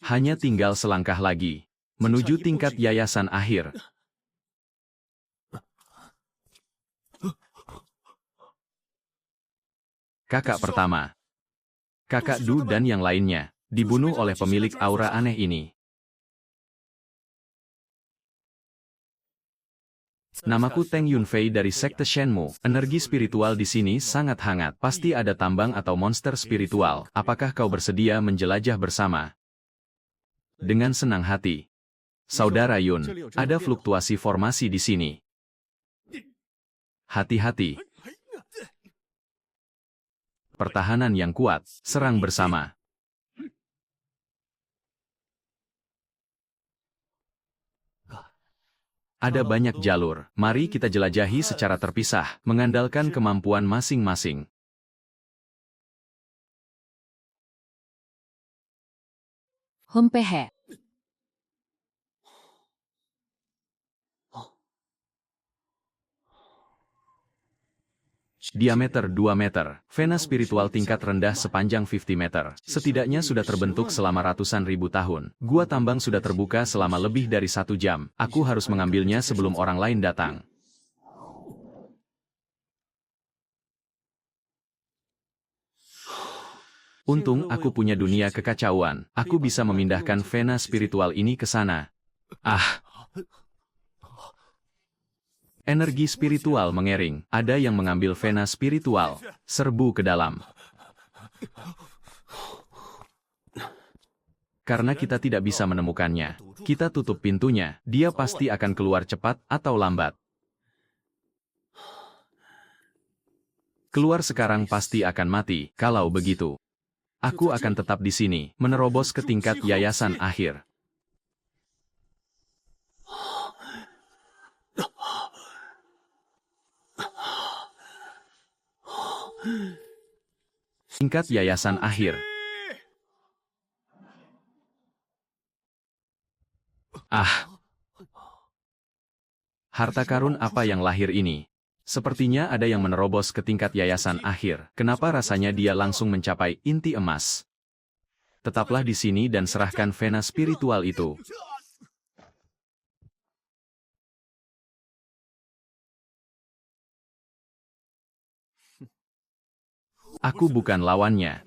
Hanya tinggal selangkah lagi, menuju tingkat yayasan akhir. Kakak pertama, Kakak Du dan yang lainnya, dibunuh oleh pemilik aura aneh ini. Namaku Teng Yunfei dari Sekte Shenmu. Energi spiritual di sini sangat hangat. Pasti ada tambang atau monster spiritual. Apakah kau bersedia menjelajah bersama? Dengan senang hati. Saudara Yun, ada fluktuasi formasi di sini. Hati-hati. Pertahanan yang kuat, serang bersama. Ada banyak jalur, mari kita jelajahi secara terpisah, mengandalkan kemampuan masing-masing. Humpehe. Diameter 2 meter, vena spiritual tingkat rendah sepanjang 50 meter. Setidaknya sudah terbentuk selama ratusan ribu tahun. Gua tambang sudah terbuka selama lebih dari 1 jam. Aku harus mengambilnya sebelum orang lain datang. Untung aku punya dunia kekacauan. Aku bisa memindahkan vena spiritual ini ke sana. Ah. Energi spiritual mengering. Ada yang mengambil vena spiritual. Serbu ke dalam. Karena kita tidak bisa menemukannya, kita tutup pintunya. Dia pasti akan keluar cepat atau lambat. Keluar sekarang pasti akan mati. Kalau begitu, aku akan tetap di sini, menerobos ke tingkat yayasan akhir. Tingkat yayasan akhir. Ah. Harta karun apa yang lahir ini? Sepertinya ada yang menerobos ke tingkat yayasan akhir. Kenapa rasanya dia langsung mencapai inti emas? Tetaplah di sini dan serahkan vena spiritual itu. Aku bukan lawannya.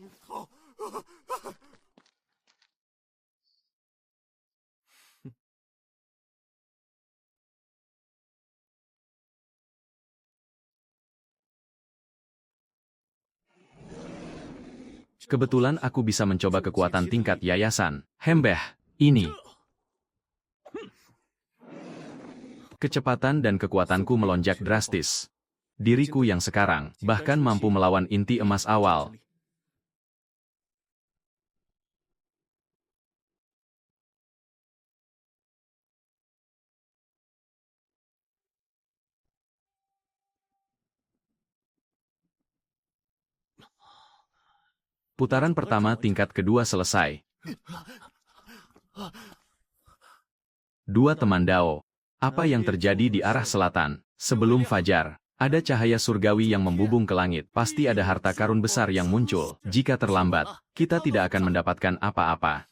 Kebetulan aku bisa mencoba kekuatan tingkat yayasan. Hembeh, ini. Kecepatan dan kekuatanku melonjak drastis. Diriku yang sekarang, bahkan mampu melawan inti emas awal. Putaran pertama tingkat kedua selesai. Dua teman Dao. Apa yang terjadi di arah selatan? Sebelum fajar, ada cahaya surgawi yang membubung ke langit. Pasti ada harta karun besar yang muncul. Jika terlambat, kita tidak akan mendapatkan apa-apa.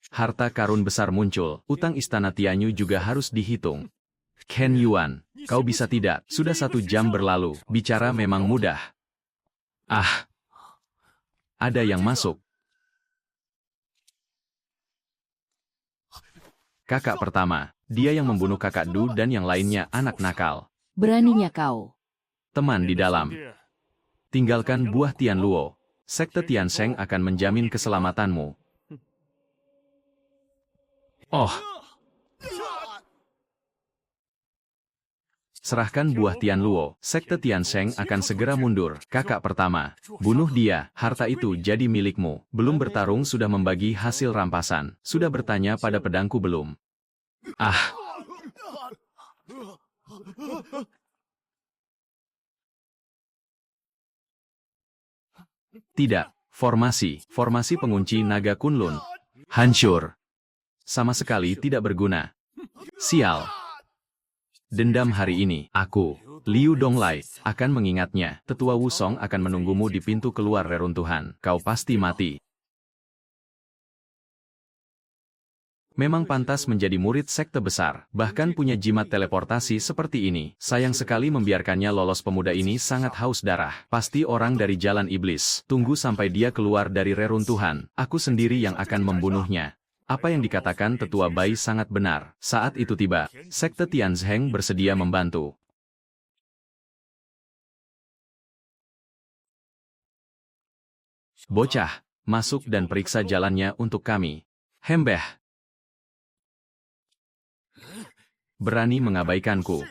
Harta karun besar muncul. Utang istana Tianyu juga harus dihitung. Ken Yuan, kau bisa tidak? Sudah 1 jam berlalu. Bicara memang mudah. Ah, ada yang masuk. Kakak pertama, dia yang membunuh kakak Du dan yang lainnya anak nakal. Beraninya kau. Teman di dalam. Tinggalkan buah Tian Luo. Sekte Tian Sheng akan menjamin keselamatanmu. Oh. Serahkan buah Tian Luo. Sekte Tian Sheng akan segera mundur. Kakak pertama, bunuh dia. Harta itu jadi milikmu. Belum bertarung sudah membagi hasil rampasan. Sudah bertanya pada pedangku belum? Ah. Tidak. Formasi. Formasi pengunci naga Kunlun. Hancur. Sama sekali tidak berguna. Sial. Dendam hari ini, aku, Liu Donglai, akan mengingatnya. Tetua Wusong akan menunggumu di pintu keluar reruntuhan. Kau pasti mati. Memang pantas menjadi murid sekte besar, bahkan punya jimat teleportasi seperti ini. Sayang sekali membiarkannya lolos. Pemuda ini sangat haus darah. Pasti orang dari jalan iblis. Tunggu sampai dia keluar dari reruntuhan. Aku sendiri yang akan membunuhnya. Apa yang dikatakan Tetua Bai sangat benar. Saat itu tiba, sekte Tianzheng bersedia membantu. Bocah, masuk dan periksa jalannya untuk kami. Hembeh. Berani mengabaikanku.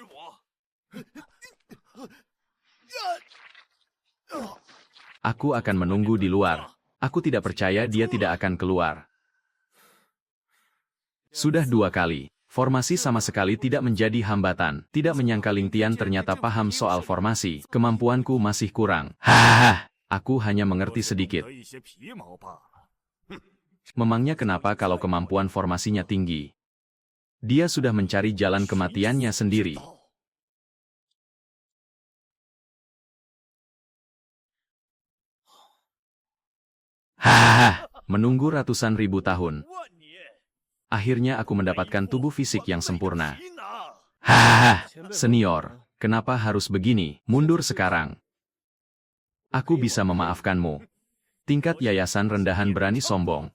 Aku akan menunggu di luar. Aku tidak percaya dia tidak akan keluar. Sudah 2 kali. Formasi sama sekali tidak menjadi hambatan. Tidak menyangka Ling Tian ternyata paham soal formasi. Kemampuanku masih kurang. Hahaha. Aku hanya mengerti sedikit. Memangnya kenapa kalau kemampuan formasinya tinggi? Dia sudah mencari jalan kematiannya sendiri. Hahaha. Menunggu ratusan ribu tahun. Akhirnya aku mendapatkan tubuh fisik yang sempurna. Hahaha, senior, kenapa harus begini? Mundur sekarang. Aku bisa memaafkanmu. Tingkat yayasan rendahan berani sombong.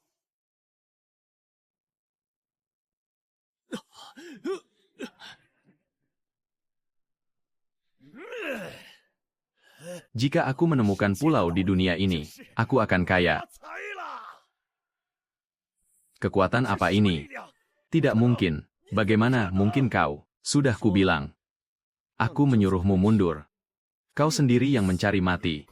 Jika aku menemukan pulau di dunia ini, aku akan kaya. Kekuatan apa ini? Tidak mungkin. Bagaimana mungkin kau? Sudah kubilang. Aku menyuruhmu mundur. Kau sendiri yang mencari mati.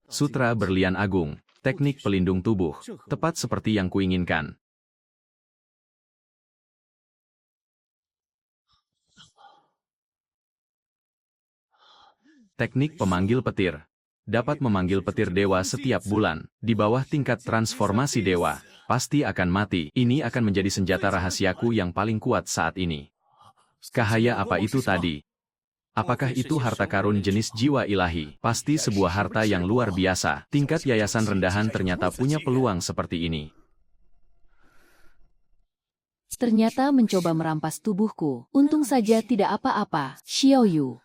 Sutra Berlian Agung, teknik pelindung tubuh, tepat seperti yang kuinginkan. Teknik pemanggil petir. Dapat memanggil petir dewa setiap bulan. Di bawah tingkat transformasi dewa, pasti akan mati. Ini akan menjadi senjata rahasiaku yang paling kuat saat ini. Cahaya apa itu tadi? Apakah itu harta karun jenis jiwa ilahi? Pasti sebuah harta yang luar biasa. Tingkat yayasan rendahan ternyata punya peluang seperti ini. Ternyata mencoba merampas tubuhku. Untung saja tidak apa-apa, Xiao Yu.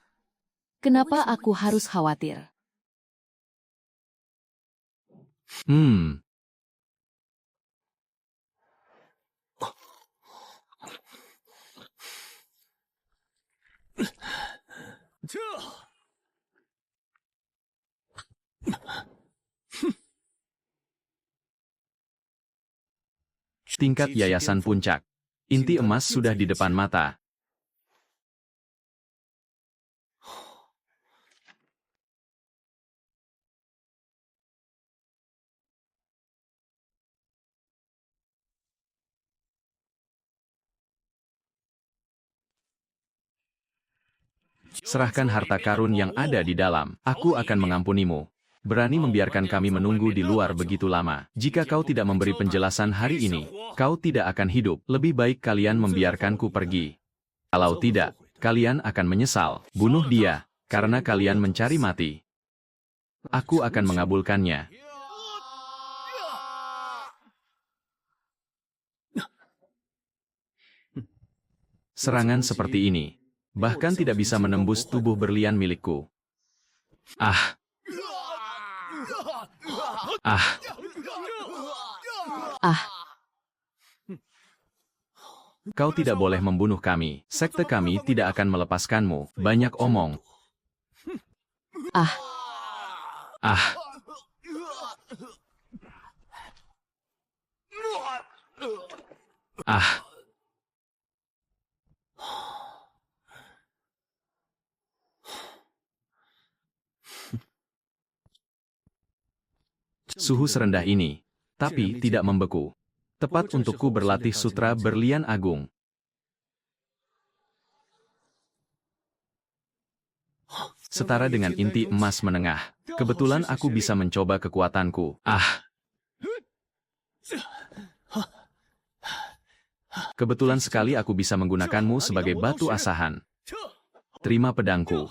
Kenapa aku harus khawatir? Tingkat yayasan puncak. Inti emas sudah di depan mata. Serahkan harta karun yang ada di dalam. Aku akan mengampunimu. Berani membiarkan kami menunggu di luar begitu lama. Jika kau tidak memberi penjelasan hari ini, kau tidak akan hidup. Lebih baik kalian membiarkanku pergi. Kalau tidak, kalian akan menyesal. Bunuh dia, karena kalian mencari mati. Aku akan mengabulkannya. Serangan seperti ini bahkan tidak bisa menembus tubuh berlian milikku. Ah! Ah! Ah, Kau tidak boleh membunuh kami. Sekte kami tidak akan melepaskanmu. Banyak omong. ah, Ah! Ah! Suhu serendah ini, tapi tidak membeku. Tepat untukku berlatih sutra berlian agung. Setara dengan inti emas menengah. Kebetulan aku bisa mencoba kekuatanku. Ah! Kebetulan sekali aku bisa menggunakanmu sebagai batu asahan. Terima pedangku.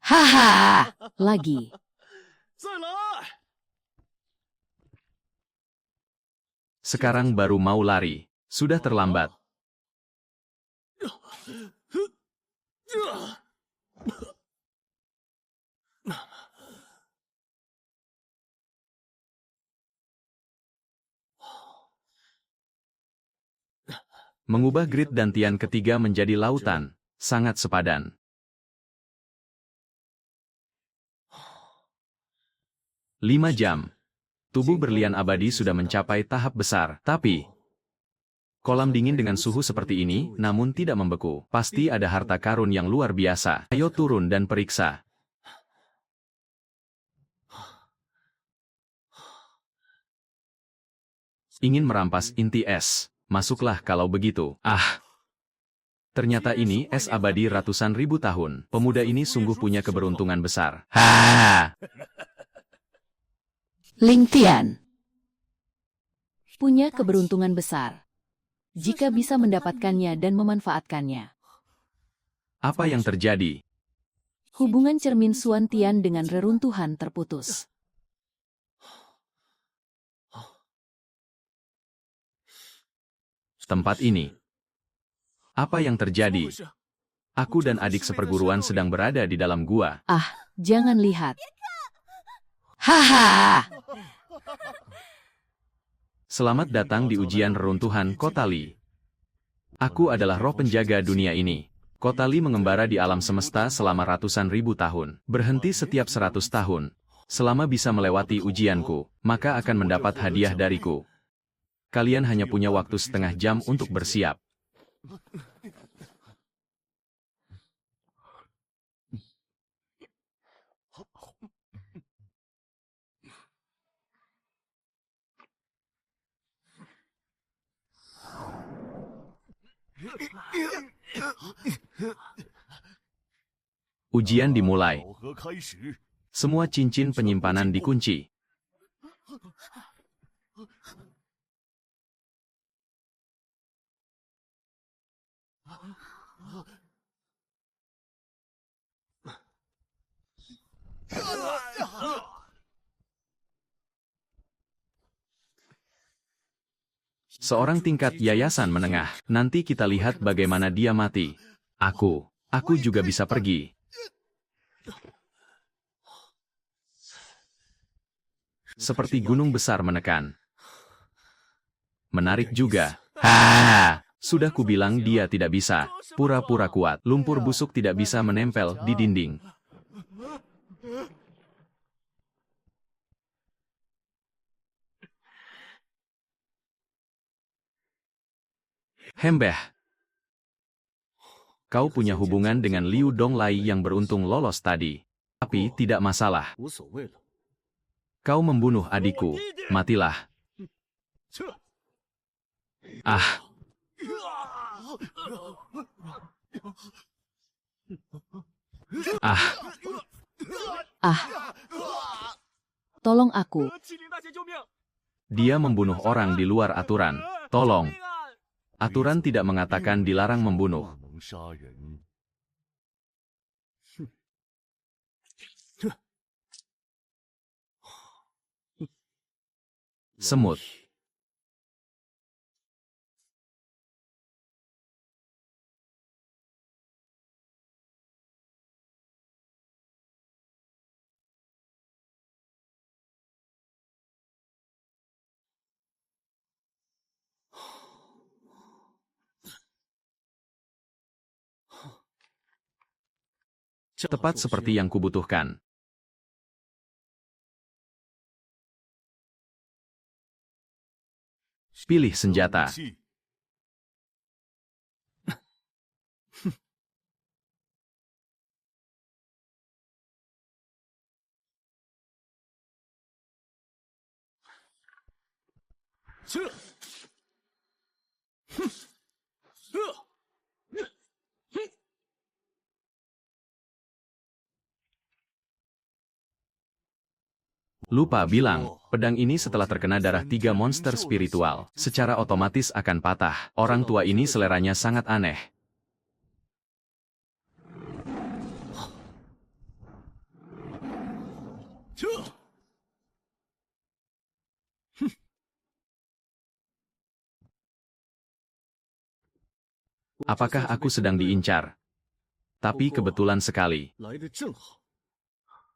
haha, lagi. Sekarang baru mau lari. Sudah terlambat. Mengubah grid dantian ketiga menjadi lautan. Sangat sepadan. Lima jam. Tubuh berlian abadi sudah mencapai tahap besar. Tapi kolam dingin dengan suhu seperti ini, namun tidak membeku. Pasti ada harta karun yang luar biasa. Ayo turun dan periksa. Ingin merampas inti es. Masuklah kalau begitu. Ah! Ternyata ini es abadi ratusan ribu tahun. Pemuda ini sungguh punya keberuntungan besar. Ha! Ling Tian punya keberuntungan besar jika bisa mendapatkannya dan memanfaatkannya. Apa yang terjadi? Hubungan cermin Suan Tian dengan reruntuhan terputus. Tempat ini. Apa yang terjadi? Aku dan adik seperguruan sedang berada di dalam gua. Ah, jangan lihat. Haha! Selamat datang di ujian reruntuhan Kota Li. Aku adalah roh penjaga dunia ini. Kota Li mengembara di alam semesta selama ratusan ribu tahun. Berhenti setiap 100 tahun. Selama bisa melewati ujianku, maka akan mendapat hadiah dariku. Kalian hanya punya waktu setengah jam untuk bersiap. Ujian dimulai. Semua cincin penyimpanan dikunci. Seorang tingkat yayasan menengah. Nanti kita lihat bagaimana dia mati. Aku juga bisa pergi. Seperti gunung besar menekan. Menarik juga. Sudah kubilang dia tidak bisa. Pura-pura kuat. Lumpur busuk tidak bisa menempel di dinding. Hembeh. Kau punya hubungan dengan Liu Donglai yang beruntung lolos tadi. Tapi tidak masalah. Kau membunuh adikku. Matilah. Tolong aku. Dia membunuh orang di luar aturan. Tolong. Aturan tidak mengatakan dilarang membunuh. Semut. Tepat seperti yang kubutuhkan. Pilih senjata. Lupa bilang, pedang ini setelah terkena darah 3 monster spiritual, secara otomatis akan patah. Orang tua ini seleranya sangat aneh. Apakah aku sedang diincar? Tapi kebetulan sekali.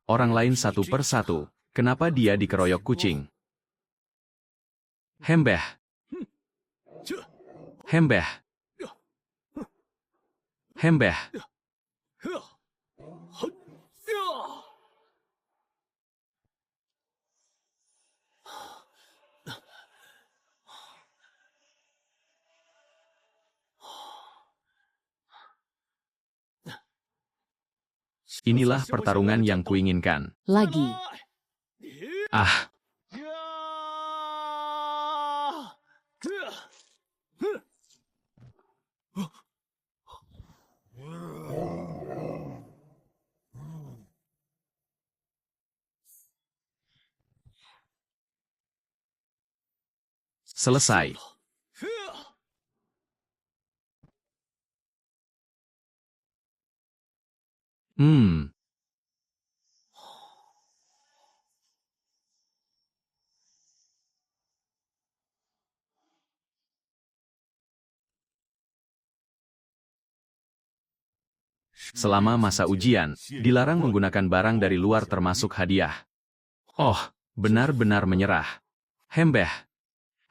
Orang lain satu per satu. Kenapa dia dikeroyok kucing? Hembeh. Hembeh. Hembeh. Inilah pertarungan yang kuinginkan. Lagi. Selesai. Selama masa ujian, dilarang menggunakan barang dari luar termasuk hadiah. Oh, benar-benar menyerah. Hembeh.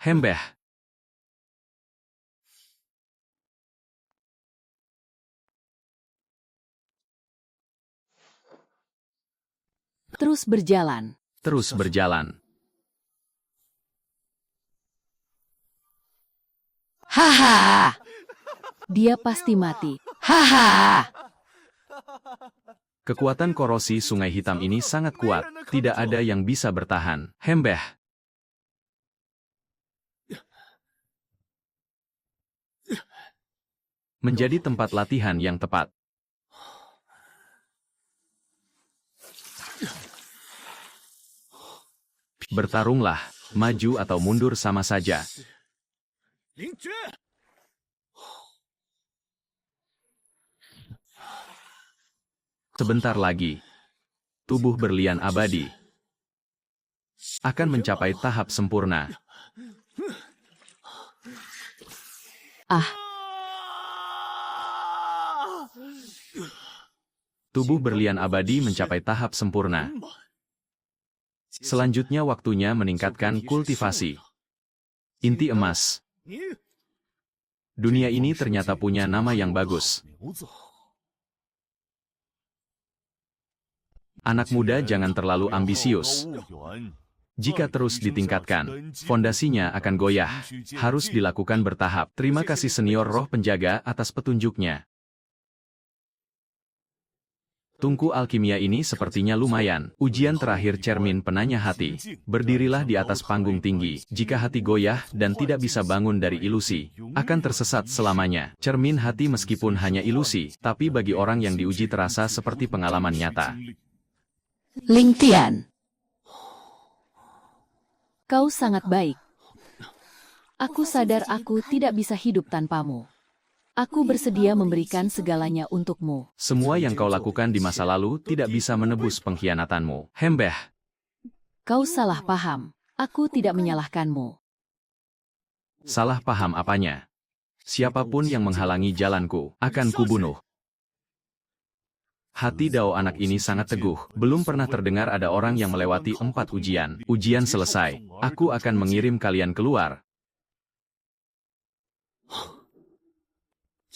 Hembeh. Terus berjalan. Terus berjalan. Haha. Dia pasti mati. Haha. Kekuatan korosi sungai hitam ini sangat kuat. Tidak ada yang bisa bertahan. Hembeh. menjadi tempat latihan yang tepat. Bertarunglah, maju atau mundur sama saja. Sebentar lagi, tubuh berlian abadi akan mencapai tahap sempurna. Ah, Tubuh berlian abadi mencapai tahap sempurna. Selanjutnya waktunya meningkatkan kultivasi. Inti emas. Dunia ini ternyata punya nama yang bagus. Anak muda jangan terlalu ambisius. Jika terus ditingkatkan, fondasinya akan goyah. Harus dilakukan bertahap. Terima kasih senior roh penjaga atas petunjuknya. Tungku alkimia ini sepertinya lumayan. Ujian terakhir cermin penanya hati. Berdirilah di atas panggung tinggi. Jika hati goyah dan tidak bisa bangun dari ilusi, akan tersesat selamanya. Cermin hati meskipun hanya ilusi, tapi bagi orang yang diuji terasa seperti pengalaman nyata. Ling Tian. Kau sangat baik. Aku sadar aku tidak bisa hidup tanpamu. Aku bersedia memberikan segalanya untukmu. Semua yang kau lakukan di masa lalu tidak bisa menebus pengkhianatanmu. Hembeh. Kau salah paham. Aku tidak menyalahkanmu. Salah paham apanya? Siapapun yang menghalangi jalanku, akan kubunuh. Hati Dao anak ini sangat teguh. Belum pernah terdengar ada orang yang melewati 4 ujian. Ujian selesai. Aku akan mengirim kalian keluar.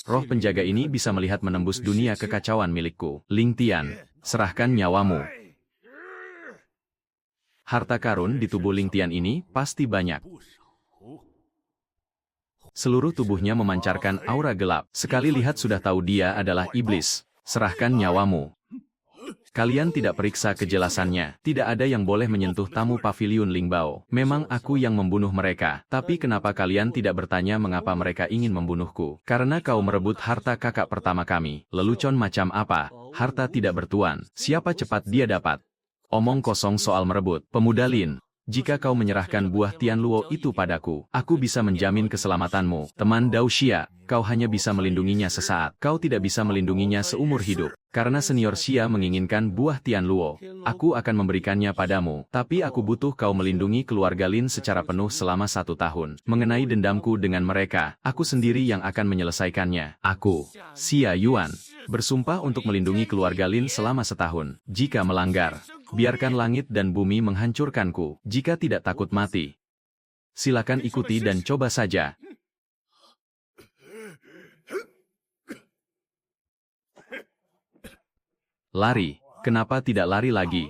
Roh penjaga ini bisa melihat menembus dunia kekacauan milikku. Ling Tian, serahkan nyawamu. Harta karun di tubuh Ling Tian ini pasti banyak. Seluruh tubuhnya memancarkan aura gelap. Sekali lihat sudah tahu dia adalah iblis. Serahkan nyawamu. Kalian tidak periksa kejelasannya. Tidak ada yang boleh menyentuh tamu paviliun Lingbao. Memang aku yang membunuh mereka. Tapi kenapa kalian tidak bertanya mengapa mereka ingin membunuhku? Karena kau merebut harta kakak pertama kami. Lelucon macam apa? Harta tidak bertuan. Siapa cepat dia dapat? Omong kosong soal merebut. Pemuda Lin, jika kau menyerahkan buah Tianluo itu padaku, aku bisa menjamin keselamatanmu. Teman Dao Xia, kau hanya bisa melindunginya sesaat. Kau tidak bisa melindunginya seumur hidup. Karena senior Xia menginginkan buah Tianluo, aku akan memberikannya padamu. Tapi aku butuh kau melindungi keluarga Lin secara penuh selama 1 tahun. Mengenai dendamku dengan mereka, aku sendiri yang akan menyelesaikannya. Aku, Xia Yuan, bersumpah untuk melindungi keluarga Lin selama 1 tahun. Jika melanggar, biarkan langit dan bumi menghancurkanku. Jika tidak takut mati, silakan ikuti dan coba saja. Lari, kenapa tidak lari lagi?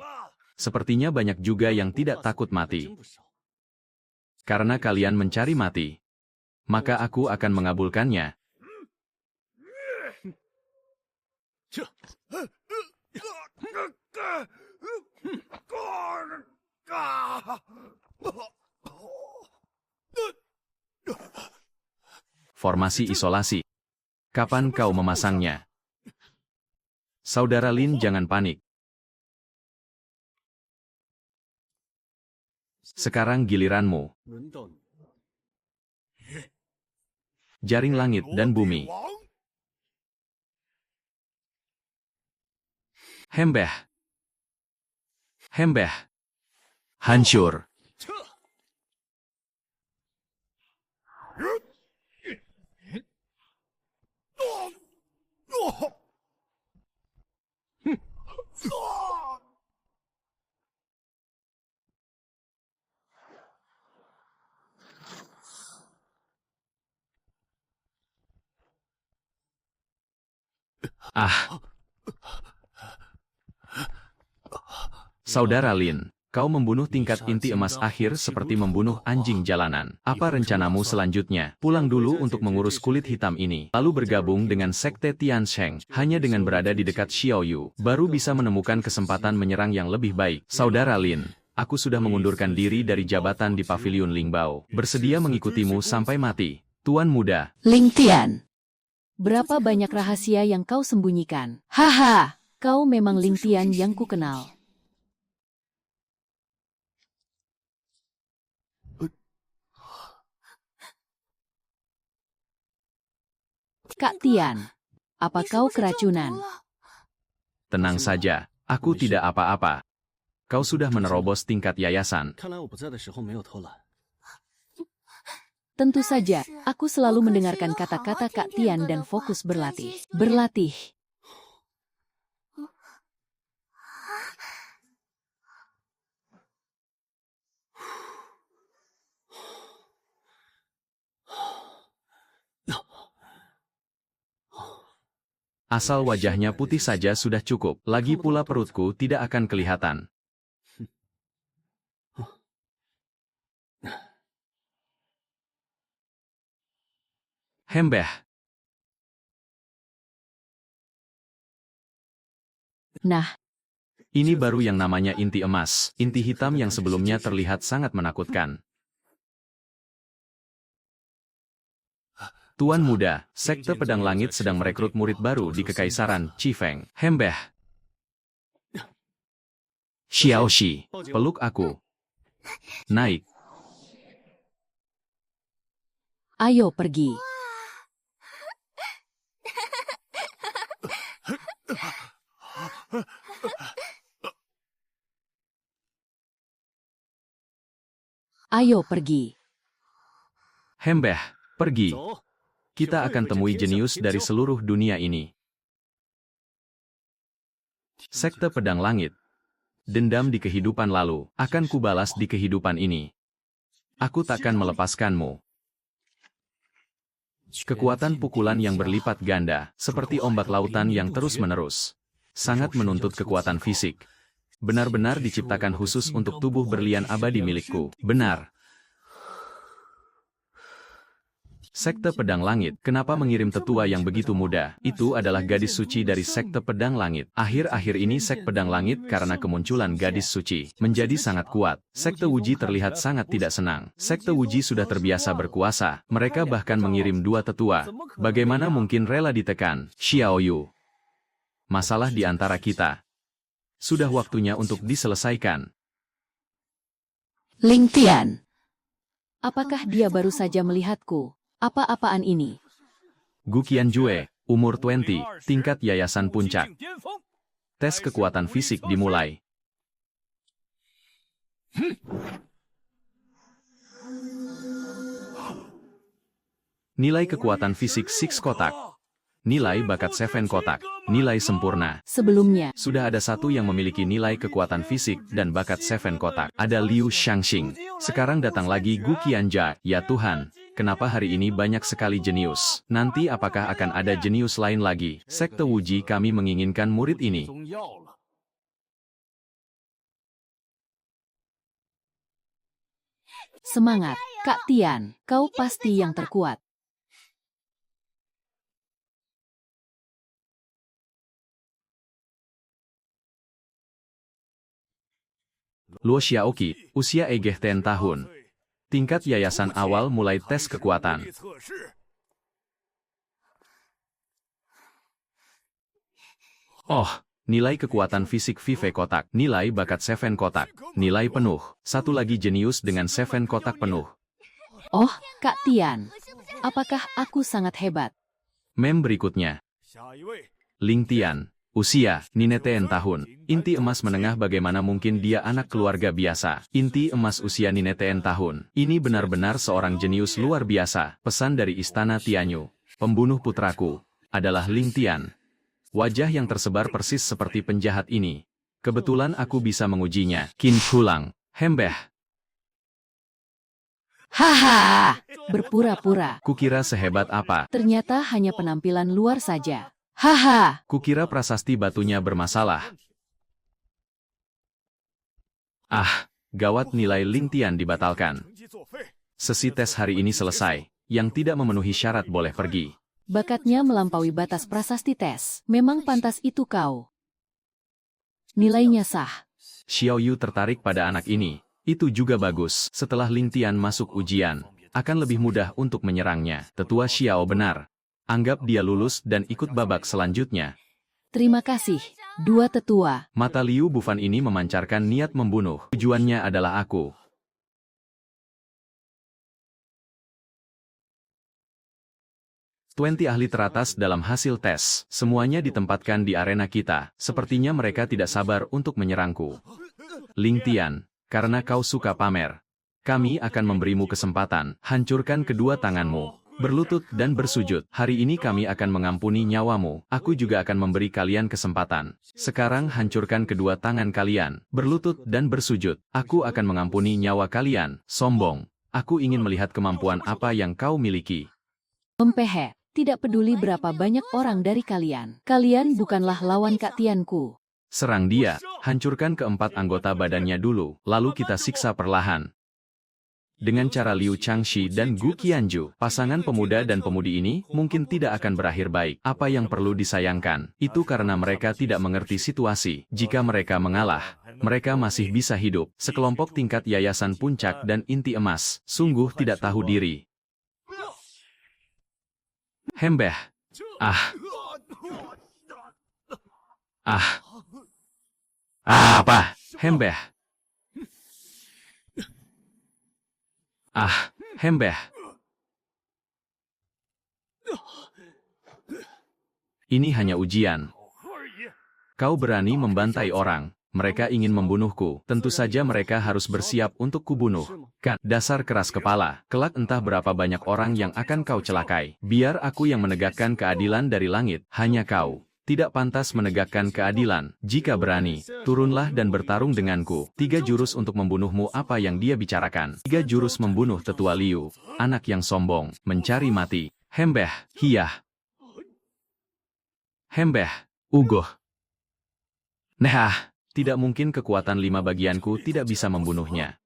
Sepertinya banyak juga yang tidak takut mati. Karena kalian mencari mati, maka aku akan mengabulkannya. Formasi isolasi. Kapan kau memasangnya? Saudara Lin, jangan panik. Sekarang giliranmu. Jaring langit dan bumi. Hembeh. Hembeh. Hancur. Ah. Saudara Lin, kau membunuh tingkat inti emas akhir seperti membunuh anjing jalanan. Apa rencanamu selanjutnya? Pulang dulu untuk mengurus kulit hitam ini, lalu bergabung dengan Sekte Tiansheng. Hanya dengan berada di dekat Xiaoyu, baru bisa menemukan kesempatan menyerang yang lebih baik. Saudara Lin, aku sudah mengundurkan diri dari jabatan di paviliun Lingbao. Bersedia mengikutimu sampai mati. Tuan muda. Ling Tian. Berapa banyak rahasia yang kau sembunyikan? Haha, kau memang Ling Tian yang kukenal. Kak Tian, apa kau keracunan? Tenang saja, aku tidak apa-apa. Kau sudah menerobos tingkat yayasan. Tentu saja, aku selalu mendengarkan kata-kata Kak Tian dan fokus berlatih. Berlatih. Asal wajahnya putih saja sudah cukup, lagi pula perutku tidak akan kelihatan. Hembeh. Nah, Ini baru yang namanya inti emas, inti hitam yang sebelumnya terlihat sangat menakutkan. Tuan muda, Sekte Pedang Langit sedang merekrut murid baru di Kekaisaran Chifeng. Hembeh. Xiaoxi, peluk aku. Naik. ayo pergi. Ayo pergi. Hembeh, pergi. Kita akan temui jenius dari seluruh dunia ini. Sekte Pedang Langit. Dendam di kehidupan lalu, akan kubalas di kehidupan ini. Aku takkan melepaskanmu. Kekuatan pukulan yang berlipat ganda, seperti ombak lautan yang terus-menerus. Sangat menuntut kekuatan fisik. Benar-benar diciptakan khusus untuk tubuh berlian abadi milikku. Benar. Sekte Pedang Langit, kenapa mengirim tetua yang begitu muda? Itu adalah gadis suci dari Sekte Pedang Langit. Akhir-akhir ini Sekte Pedang Langit karena kemunculan gadis suci, menjadi sangat kuat. Sekte Wuji terlihat sangat tidak senang. Sekte Wuji sudah terbiasa berkuasa, mereka bahkan mengirim 2 tetua. Bagaimana mungkin rela ditekan? Xiaoyu. Masalah di antara kita. Sudah waktunya untuk diselesaikan. Ling Tian. Apakah dia baru saja melihatku? Apa-apaan ini? Gu Qianjue, umur 20, tingkat yayasan puncak. Tes kekuatan fisik dimulai. Nilai kekuatan fisik 6 kotak. Nilai bakat 7 kotak. Nilai sempurna. Sebelumnya, Sudah ada satu yang memiliki nilai kekuatan fisik dan bakat 7 kotak. Ada Liu Shangxing. Sekarang datang lagi Gu Qianja. Ya Tuhan, kenapa hari ini banyak sekali jenius? Nanti apakah akan ada jenius lain lagi? Sekte Wuji kami menginginkan murid ini. semangat. Kak Tian, kau pasti yang terkuat. Luo Xiaoqi, usia Egeh 10 tahun. Tingkat yayasan awal mulai tes kekuatan. Oh, nilai kekuatan fisik Vive kotak, nilai bakat 7 kotak, nilai penuh. Satu lagi jenius dengan 7 kotak penuh. Oh, Kak Tian, apakah aku sangat hebat? Mem berikutnya. Ling Tian, usia, Nine 10 tahun. Inti emas menengah bagaimana mungkin dia anak keluarga biasa. Inti emas usia Nine 10 tahun. Ini benar-benar seorang jenius luar biasa. Pesan dari Istana Tianyu. Pembunuh putraku adalah Ling Tian. Wajah yang tersebar persis seperti penjahat ini. Kebetulan aku bisa mengujinya. Qin Hulang, Hembeh. Haha, berpura-pura. Kukira sehebat apa. Ternyata hanya penampilan luar saja. Haha, Kukira prasasti batunya bermasalah. Ah, gawat, nilai Ling Tian dibatalkan. Sesi tes hari ini selesai. Yang tidak memenuhi syarat boleh pergi. bakatnya melampaui batas prasasti tes. Memang pantas itu kau. Nilainya sah. Xiao Yu tertarik pada anak ini. Itu juga bagus. Setelah Ling Tian masuk ujian, akan lebih mudah untuk menyerangnya. Tetua Xiao benar. Anggap dia lulus dan ikut babak selanjutnya. Terima kasih, dua tetua. Mata Liu Bufan ini memancarkan niat membunuh. Tujuannya adalah aku. 20 ahli teratas dalam hasil tes. Semuanya ditempatkan di arena kita. Sepertinya mereka tidak sabar untuk menyerangku. Ling Tian, karena kau suka pamer, kami akan memberimu kesempatan. Hancurkan kedua tanganmu. Berlutut dan bersujud. Hari ini kami akan mengampuni nyawamu. Aku juga akan memberi kalian kesempatan. Sekarang hancurkan kedua tangan kalian. Berlutut dan bersujud. Aku akan mengampuni nyawa kalian. Sombong. Aku ingin melihat kemampuan apa yang kau miliki. Mempehe, tidak peduli berapa banyak orang dari kalian. Kalian bukanlah lawan Kak Tianku. Serang dia. Hancurkan keempat anggota badannya dulu. Lalu kita siksa perlahan. Dengan cara Liu Changxi dan Gu Qianju, pasangan pemuda dan pemudi ini mungkin tidak akan berakhir baik. Apa yang perlu disayangkan, itu karena mereka tidak mengerti situasi. Jika mereka mengalah, mereka masih bisa hidup. Sekelompok tingkat yayasan puncak dan inti emas, sungguh tidak tahu diri. Hembeh. Apa? Hembeh. Hembeh. Ini hanya ujian. Kau berani membantai orang. Mereka ingin membunuhku. Tentu saja mereka harus bersiap untuk kubunuh. Kan, dasar keras kepala. Kelak entah berapa banyak orang yang akan kau celakai. Biar aku yang menegakkan keadilan dari langit. Hanya kau tidak pantas menegakkan keadilan. Jika berani, turunlah dan bertarung denganku. 3 jurus untuk membunuhmu. Apa yang dia bicarakan? 3 jurus membunuh tetua Liu. Anak yang sombong, mencari mati. Hembeh, hiyah. Hembeh, ugoh. Nah, tidak mungkin kekuatan 5 bagianku tidak bisa membunuhnya.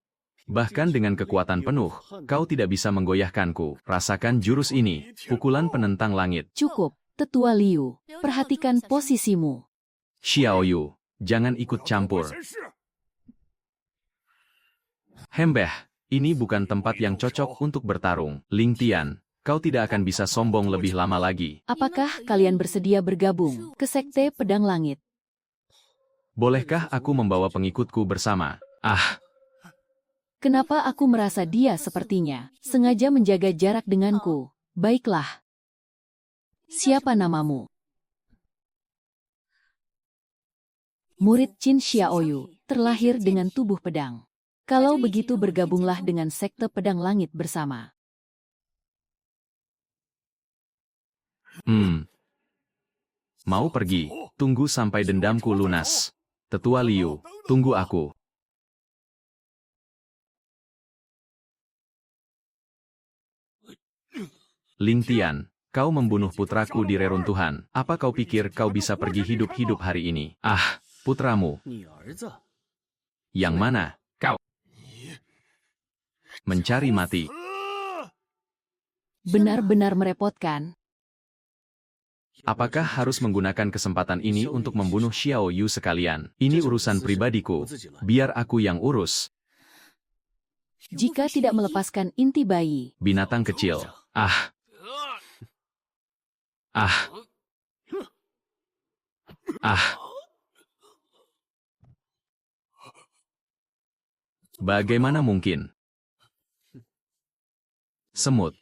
Bahkan dengan kekuatan penuh, kau tidak bisa menggoyahkanku. Rasakan jurus ini, pukulan penentang langit. Cukup. Tetua Liu, perhatikan posisimu. Xiao Yu, jangan ikut campur. Hembeh, ini bukan tempat yang cocok untuk bertarung. Ling Tian, kau tidak akan bisa sombong lebih lama lagi. Apakah kalian bersedia bergabung ke Sekte Pedang Langit? Bolehkah aku membawa pengikutku bersama? Kenapa aku merasa dia sepertinya sengaja menjaga jarak denganku? Baiklah. Siapa namamu? Murid Qin Xiaoyu, terlahir dengan tubuh pedang. Kalau begitu bergabunglah dengan Sekte Pedang Langit bersama. Mau pergi? Tunggu sampai dendamku lunas. Tetua Liu, tunggu aku. Ling Tian, kau membunuh putraku di reruntuhan. Apa kau pikir kau bisa pergi hidup-hidup hari ini? Putramu. Yang mana? Kau. Mencari mati. Benar-benar merepotkan. Apakah harus menggunakan kesempatan ini untuk membunuh Xiao Yu sekalian? Ini urusan pribadiku. Biar aku yang urus. Jika tidak melepaskan inti bayi. Binatang kecil. Bagaimana mungkin? Semut.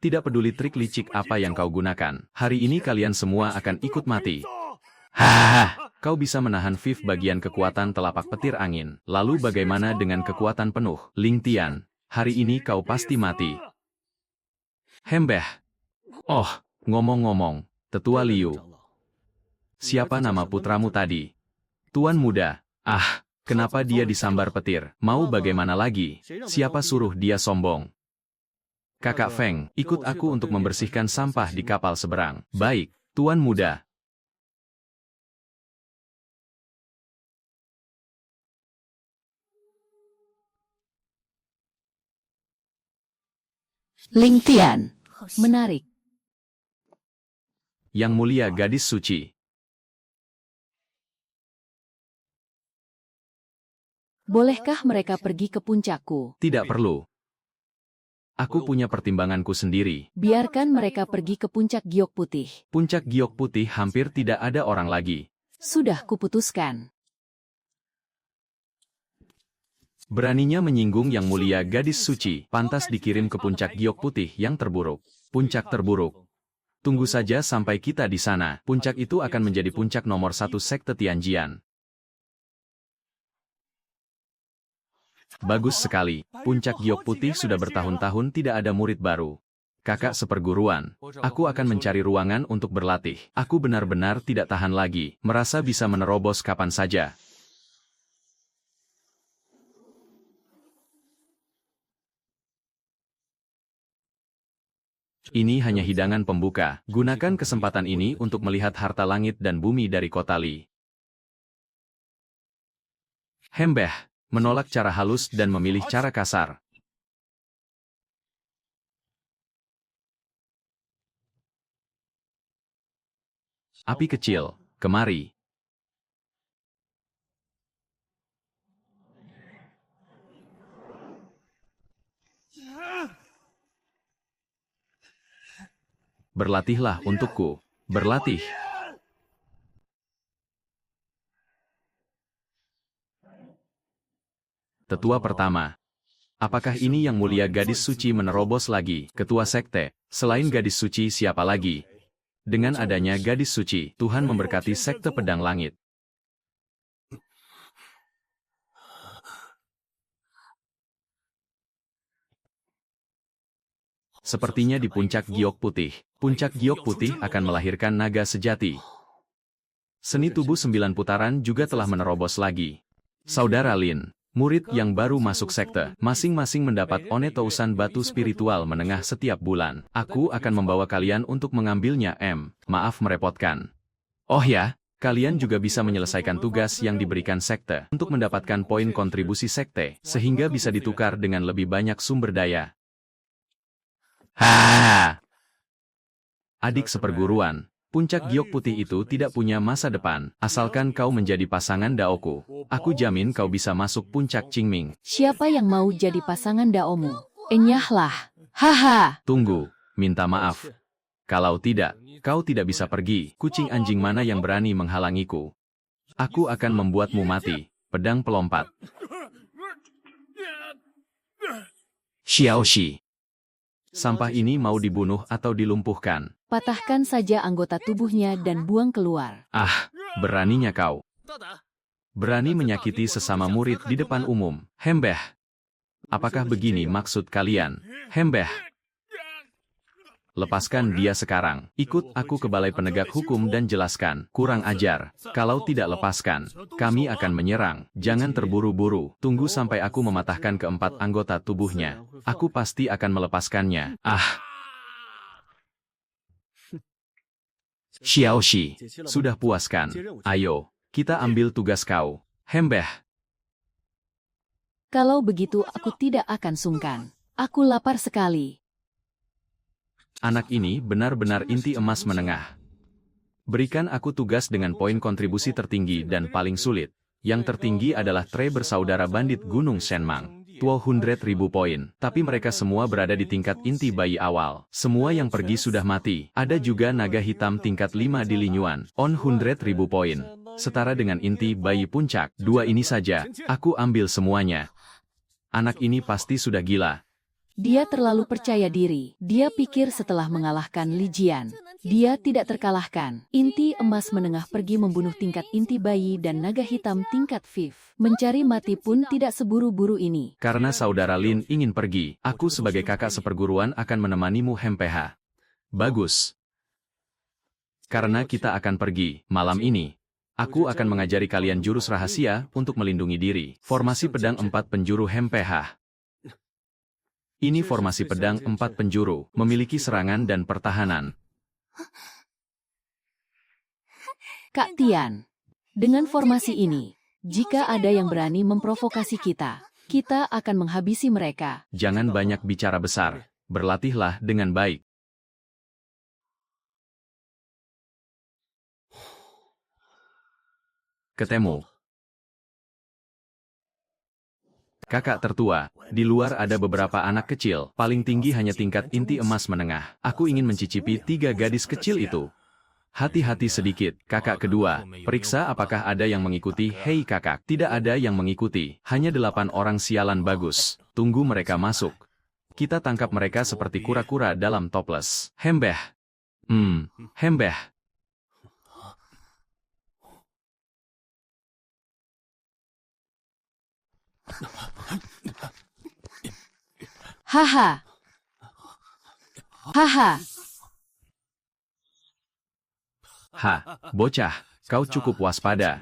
Tidak peduli trik licik apa yang kau gunakan. Hari ini kalian semua akan ikut mati. Kau bisa menahan 5 bagian kekuatan telapak petir angin. Lalu bagaimana dengan kekuatan penuh? Ling Tian, hari ini kau pasti mati. Hembeh. Ngomong-ngomong, Tetua Liu. Siapa nama putramu tadi? Tuan muda. Kenapa dia disambar petir? Mau bagaimana lagi? Siapa suruh dia sombong? Kakak Feng, ikut aku untuk membersihkan sampah di kapal seberang. Baik, Tuan muda. Ling Tian, menarik. Yang mulia gadis suci. Bolehkah mereka pergi ke puncakku? Tidak perlu. Aku punya pertimbanganku sendiri. Biarkan mereka pergi ke puncak giok putih. Puncak giok putih hampir tidak ada orang lagi. Sudah kuputuskan. Beraninya menyinggung yang mulia gadis suci, pantas dikirim ke puncak giok putih yang terburuk. Puncak terburuk. Tunggu saja sampai kita di sana. Puncak itu akan menjadi puncak nomor 1 sekte Tianjian. Bagus sekali. Puncak giok putih sudah bertahun-tahun tidak ada murid baru. Kakak seperguruan, aku akan mencari ruangan untuk berlatih. Aku benar-benar tidak tahan lagi, merasa bisa menerobos kapan saja. Ini hanya hidangan pembuka. Gunakan kesempatan ini untuk melihat harta langit dan bumi dari kota Li. Hembeh menolak cara halus dan memilih cara kasar. Api kecil, kemari. Berlatihlah untukku. Berlatih. Tetua pertama. Apakah ini yang mulia gadis suci menerobos lagi? Ketua sekte, selain gadis suci siapa lagi? Dengan adanya gadis suci, Tuhan memberkati sekte pedang langit. Sepertinya di puncak giok putih. Puncak giok putih akan melahirkan naga sejati. Seni tubuh 9 putaran juga telah menerobos lagi. Saudara Lin, murid yang baru masuk sekte, masing-masing mendapat onetousan batu spiritual menengah setiap bulan. Aku akan membawa kalian untuk mengambilnya. Maaf merepotkan. Oh ya, kalian juga bisa menyelesaikan tugas yang diberikan sekte untuk mendapatkan poin kontribusi sekte, sehingga bisa ditukar dengan lebih banyak sumber daya. Adik seperguruan, puncak giok putih itu tidak punya masa depan, asalkan kau menjadi pasangan Daoku. Aku jamin kau bisa masuk puncak Qingming. Siapa yang mau jadi pasangan Daomu? Enyahlah. Haha. Tunggu, minta maaf. Kalau tidak, kau tidak bisa pergi. Kucing anjing mana yang berani menghalangiku? Aku akan membuatmu mati. Pedang pelompat. Xiaoxi. Sampah ini mau dibunuh atau dilumpuhkan. Patahkan saja anggota tubuhnya dan buang keluar. Ah, beraninya kau. Berani menyakiti sesama murid di depan umum. Hembeh. Apakah begini maksud kalian? Hembeh. Lepaskan dia sekarang. Ikut aku ke balai penegak hukum dan jelaskan. Kurang ajar. Kalau tidak lepaskan, kami akan menyerang. Jangan terburu-buru. Tunggu sampai aku mematahkan keempat anggota tubuhnya. Aku pasti akan melepaskannya. Ah. Xiaoxi, sudah puaskan. Ayo, kita ambil tugas kau. Hembeh. Kalau begitu aku tidak akan sungkan. Aku lapar sekali. Anak ini benar-benar inti emas menengah. Berikan aku tugas dengan poin kontribusi tertinggi dan paling sulit. Yang tertinggi adalah Tre bersaudara bandit Gunung Shenmang. 200.000 poin. Tapi mereka semua berada di tingkat inti bayi awal. Semua yang pergi sudah mati. Ada juga naga hitam tingkat 5 di Linyuan. 100.000 poin. Setara dengan inti bayi puncak. 2 ini saja. Aku ambil semuanya. Anak ini pasti sudah gila. Dia terlalu percaya diri. Dia pikir setelah mengalahkan Li Jian, dia tidak terkalahkan. Inti emas menengah pergi membunuh tingkat inti bayi dan naga hitam tingkat 5. Mencari mati pun tidak seburu-buru ini. Karena saudara Lin ingin pergi, aku sebagai kakak seperguruan akan menemanimu Hempeha. Bagus. Karena kita akan pergi, malam ini. Aku akan mengajari kalian jurus rahasia untuk melindungi diri. Formasi pedang 4 penjuru Hempeha. Ini formasi pedang 4 penjuru, memiliki serangan dan pertahanan. Kak Tian, dengan formasi ini, jika ada yang berani memprovokasi kita, kita akan menghabisi mereka. Jangan banyak bicara besar, berlatihlah dengan baik. Ketemu. Kakak tertua, di luar ada beberapa anak kecil, paling tinggi hanya tingkat inti emas menengah. Aku ingin mencicipi 3 gadis kecil itu. Hati-hati sedikit, kakak kedua. Periksa apakah ada yang mengikuti. Hei kakak, tidak ada yang mengikuti. Hanya 8 orang sialan bagus. Tunggu mereka masuk. Kita tangkap mereka seperti kura-kura dalam toples. Hembeh. Hembeh. Haha. Haha. Ha, bocah, kau cukup waspada.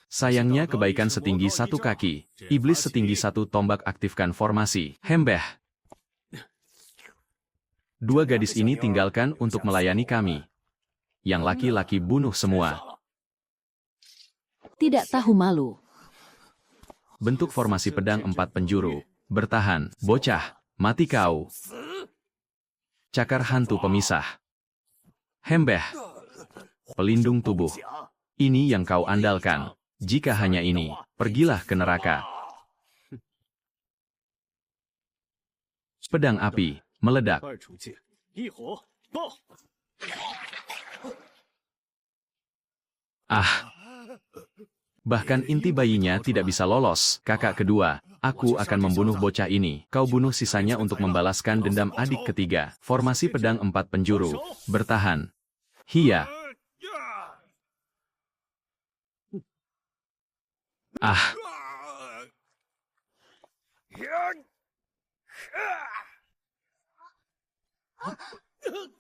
Sayangnya kebaikan setinggi 1 kaki, iblis setinggi 1 tombak. Aktifkan formasi. Hembeh. 2 gadis ini tinggalkan untuk melayani kami. Yang laki-laki bunuh semua. Tidak tahu malu. Bentuk formasi pedang 4 penjuru. Bertahan, bocah, mati kau. Cakar hantu pemisah. Hembeh. Pelindung tubuh. Ini yang kau andalkan. Jika hanya ini, pergilah ke neraka. Pedang api, meledak. Ah. Bahkan inti bayinya tidak bisa lolos. Kakak kedua, aku akan membunuh bocah ini. Kau bunuh sisanya untuk membalaskan dendam adik ketiga. Formasi pedang 4 penjuru. Bertahan. Hia. Ah.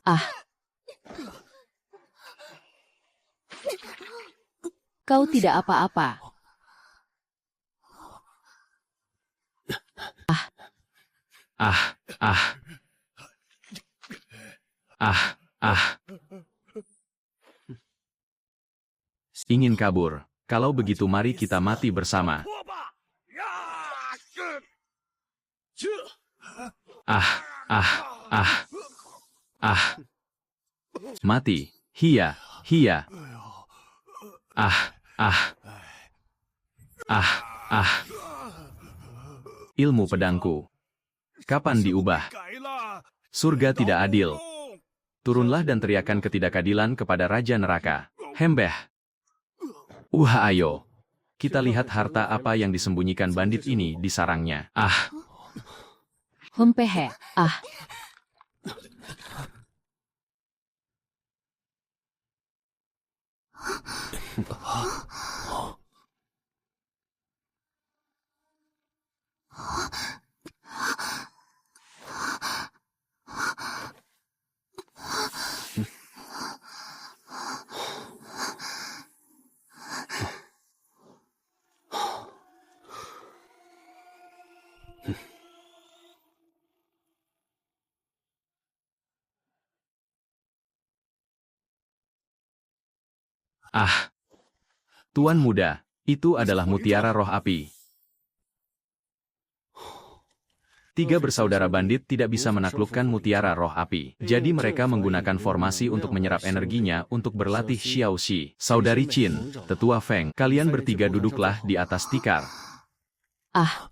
Ah. Kau tidak apa-apa. Ah. Ah. Ah. Ah. Ah. Ingin kabur. Kalau begitu mari kita mati bersama. Ah. Ah. Ah. Ah. Mati. Hia. Hia. Ah. Ah. Ah. Ah. Ilmu pedangku. Kapan diubah? Surga tidak adil. Turunlah dan teriakan ketidakadilan kepada Raja Neraka. Hembeh. Ayo. Kita lihat harta apa yang disembunyikan bandit ini di sarangnya. Ah. Hempehe. Ah. Ah. Tuan muda, itu adalah mutiara roh api. 3 bersaudara bandit tidak bisa menaklukkan mutiara roh api. Jadi mereka menggunakan formasi untuk menyerap energinya untuk berlatih Xiaoxi. Saudari Qin, tetua Feng, kalian bertiga duduklah di atas tikar. Ah.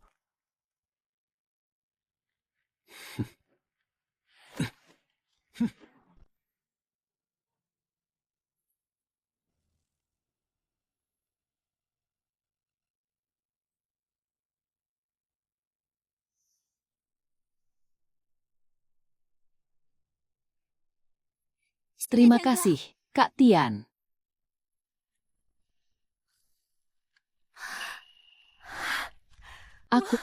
Terima kasih, Kak Tian. Aku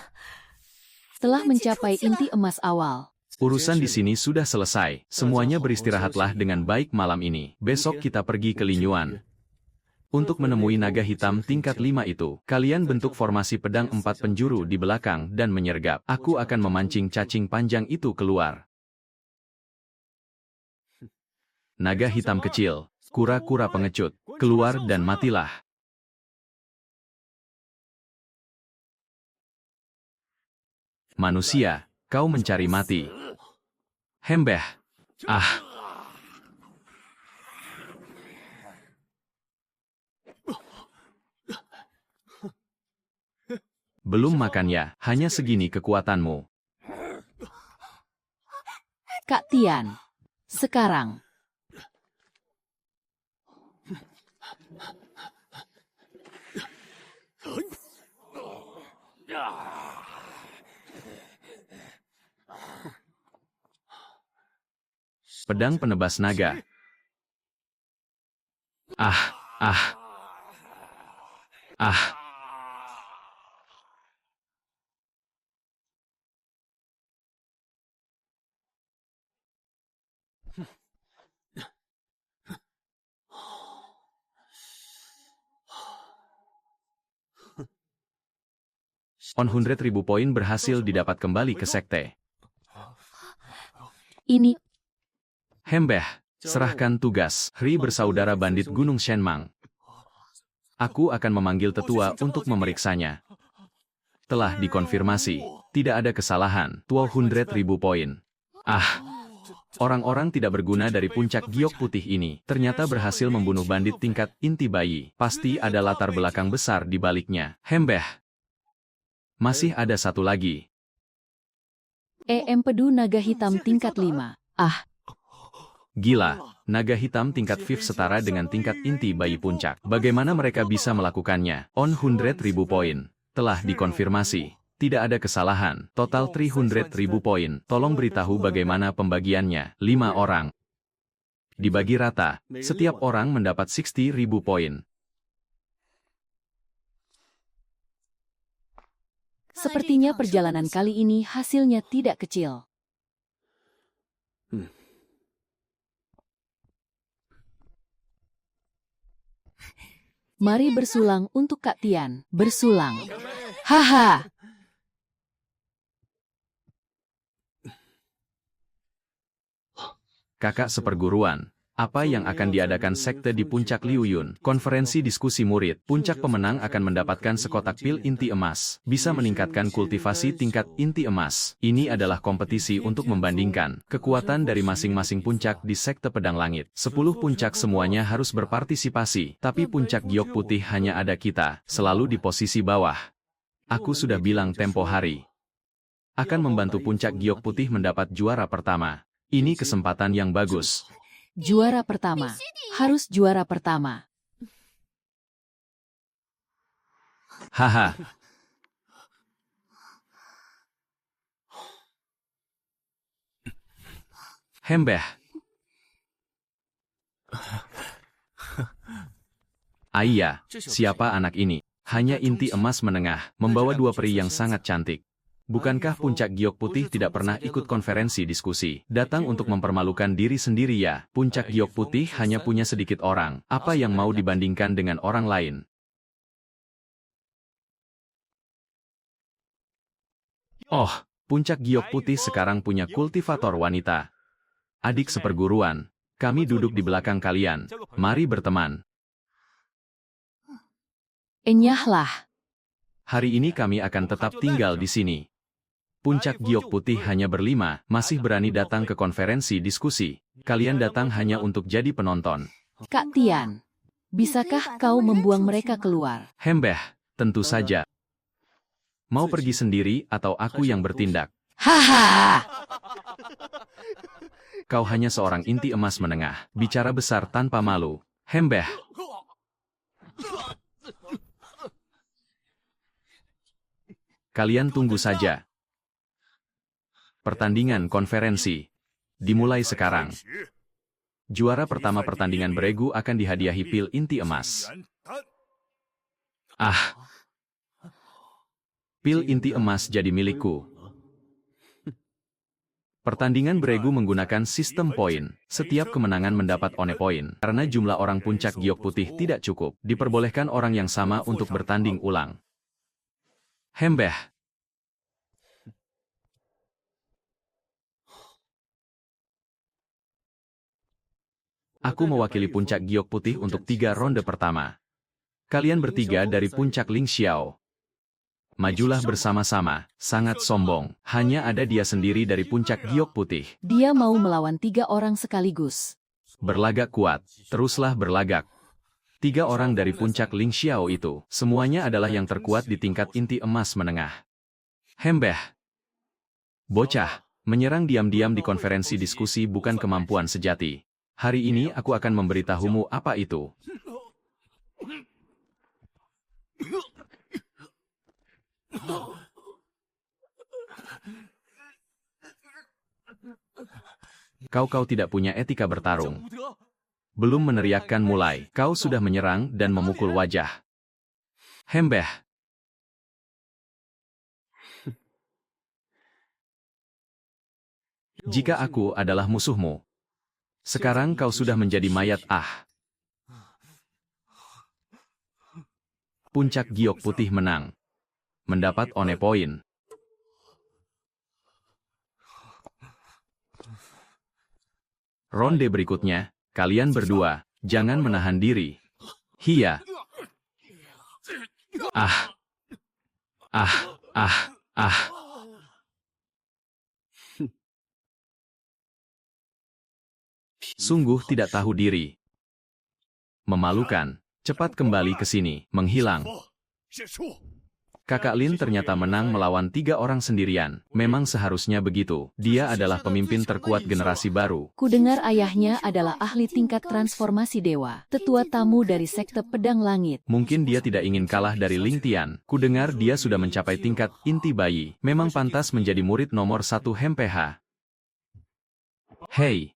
telah mencapai inti emas awal. Urusan di sini sudah selesai. Semuanya beristirahatlah dengan baik malam ini. Besok kita pergi ke Linyuan. Untuk menemui naga hitam tingkat 5 itu, kalian bentuk formasi pedang 4 penjuru di belakang dan menyergap. Aku akan memancing cacing panjang itu keluar. Naga hitam kecil, kura-kura pengecut, keluar dan matilah. Manusia, kau mencari mati. Hembeh. Ah. Belum makan ya, hanya segini kekuatanmu. Kak Tian. Sekarang. Pedang penebas naga. Ah, ah, ah. On 100.000 poin berhasil didapat kembali ke sekte. Ini. Hembeh, serahkan tugas. Hri bersaudara bandit Gunung Shenmang. Aku akan memanggil tetua untuk memeriksanya. Telah dikonfirmasi. Tidak ada kesalahan. 200.000 poin. Ah. Orang-orang tidak berguna dari puncak giok putih ini. Ternyata berhasil membunuh bandit tingkat inti bayi. Pasti ada latar belakang besar di baliknya. Hembeh. Masih ada satu lagi. Empedu naga hitam tingkat 5. Ah. Gila, naga hitam tingkat 5 setara dengan tingkat inti bayi puncak. Bagaimana mereka bisa melakukannya? On 100.000 poin. Telah dikonfirmasi. Tidak ada kesalahan. Total 300.000 poin. Tolong beritahu bagaimana pembagiannya. 5 orang. Dibagi rata. Setiap orang mendapat 60.000 poin. Sepertinya perjalanan kali ini hasilnya tidak kecil. Mari bersulang untuk Kak Tian. Bersulang. Haha. Kakak seperguruan. Apa yang akan diadakan sekte di puncak Liuyun? Konferensi diskusi murid. Puncak pemenang akan mendapatkan sekotak pil inti emas. Bisa meningkatkan kultivasi tingkat inti emas. Ini adalah kompetisi untuk membandingkan kekuatan dari masing-masing puncak di sekte pedang langit. 10 puncak semuanya harus berpartisipasi. Tapi puncak giok putih hanya ada kita. Selalu di posisi bawah. Aku sudah bilang tempo hari. Akan membantu puncak giok putih mendapat juara pertama. Ini kesempatan yang bagus. Juara pertama. Harus juara pertama. Haha. Hembeh. Aiya, siapa anak ini? Hanya inti emas menengah, membawa 2 peri yang sangat cantik. Bukankah puncak giok putih tidak pernah ikut konferensi diskusi? Datang untuk mempermalukan diri sendiri ya. Puncak giok putih hanya punya sedikit orang. Apa yang mau dibandingkan dengan orang lain? Oh, puncak giok putih sekarang punya kultivator wanita. Adik seperguruan, kami duduk di belakang kalian. Mari berteman. Enyahlah. Hari ini kami akan tetap tinggal di sini. Puncak giok putih hanya berlima, masih berani datang ke konferensi diskusi. Kalian datang hanya untuk jadi penonton. Kak Tian, bisakah kau membuang mereka keluar? Hembeh, tentu saja. Mau pergi sendiri atau aku yang bertindak? Haha. Kau hanya seorang inti emas menengah, bicara besar tanpa malu. Hembeh. Kalian tunggu saja. Pertandingan konferensi dimulai sekarang. Juara pertama pertandingan beregu akan dihadiahi pil inti emas. Ah. Pil inti emas jadi milikku. Pertandingan beregu menggunakan sistem poin. Setiap kemenangan mendapat one poin. Karena jumlah orang puncak giok putih tidak cukup, diperbolehkan orang yang sama untuk bertanding ulang. Hembeh. Aku mewakili puncak giok putih untuk 3 ronde pertama. Kalian bertiga dari puncak Ling Xiao. Majulah bersama-sama, sangat sombong. Hanya ada dia sendiri dari puncak giok putih. Dia mau melawan 3 orang sekaligus. Berlagak kuat, teruslah berlagak. 3 orang dari puncak Ling Xiao itu, semuanya adalah yang terkuat di tingkat inti emas menengah. Hembeh. Bocah, menyerang diam-diam di konferensi diskusi bukan kemampuan sejati. Hari ini aku akan memberitahumu apa itu. Kau tidak punya etika bertarung. Belum meneriakkan mulai, kau sudah menyerang dan memukul wajah. Hembeh. Jika aku adalah musuhmu, sekarang kau sudah menjadi mayat. Puncak giok putih menang. Mendapat one poin. Ronde berikutnya, kalian berdua, jangan menahan diri. Hia. Sungguh tidak tahu diri. Memalukan. Cepat kembali ke sini, menghilang. Kakak Lin ternyata menang melawan 3 orang sendirian. Memang seharusnya begitu. Dia adalah pemimpin terkuat generasi baru. Kudengar ayahnya adalah ahli tingkat transformasi dewa, tetua tamu dari sekte pedang langit. Mungkin dia tidak ingin kalah dari Ling Tian. Kudengar dia sudah mencapai tingkat inti bayi. Memang pantas menjadi murid nomor 1 HMPH. Hei.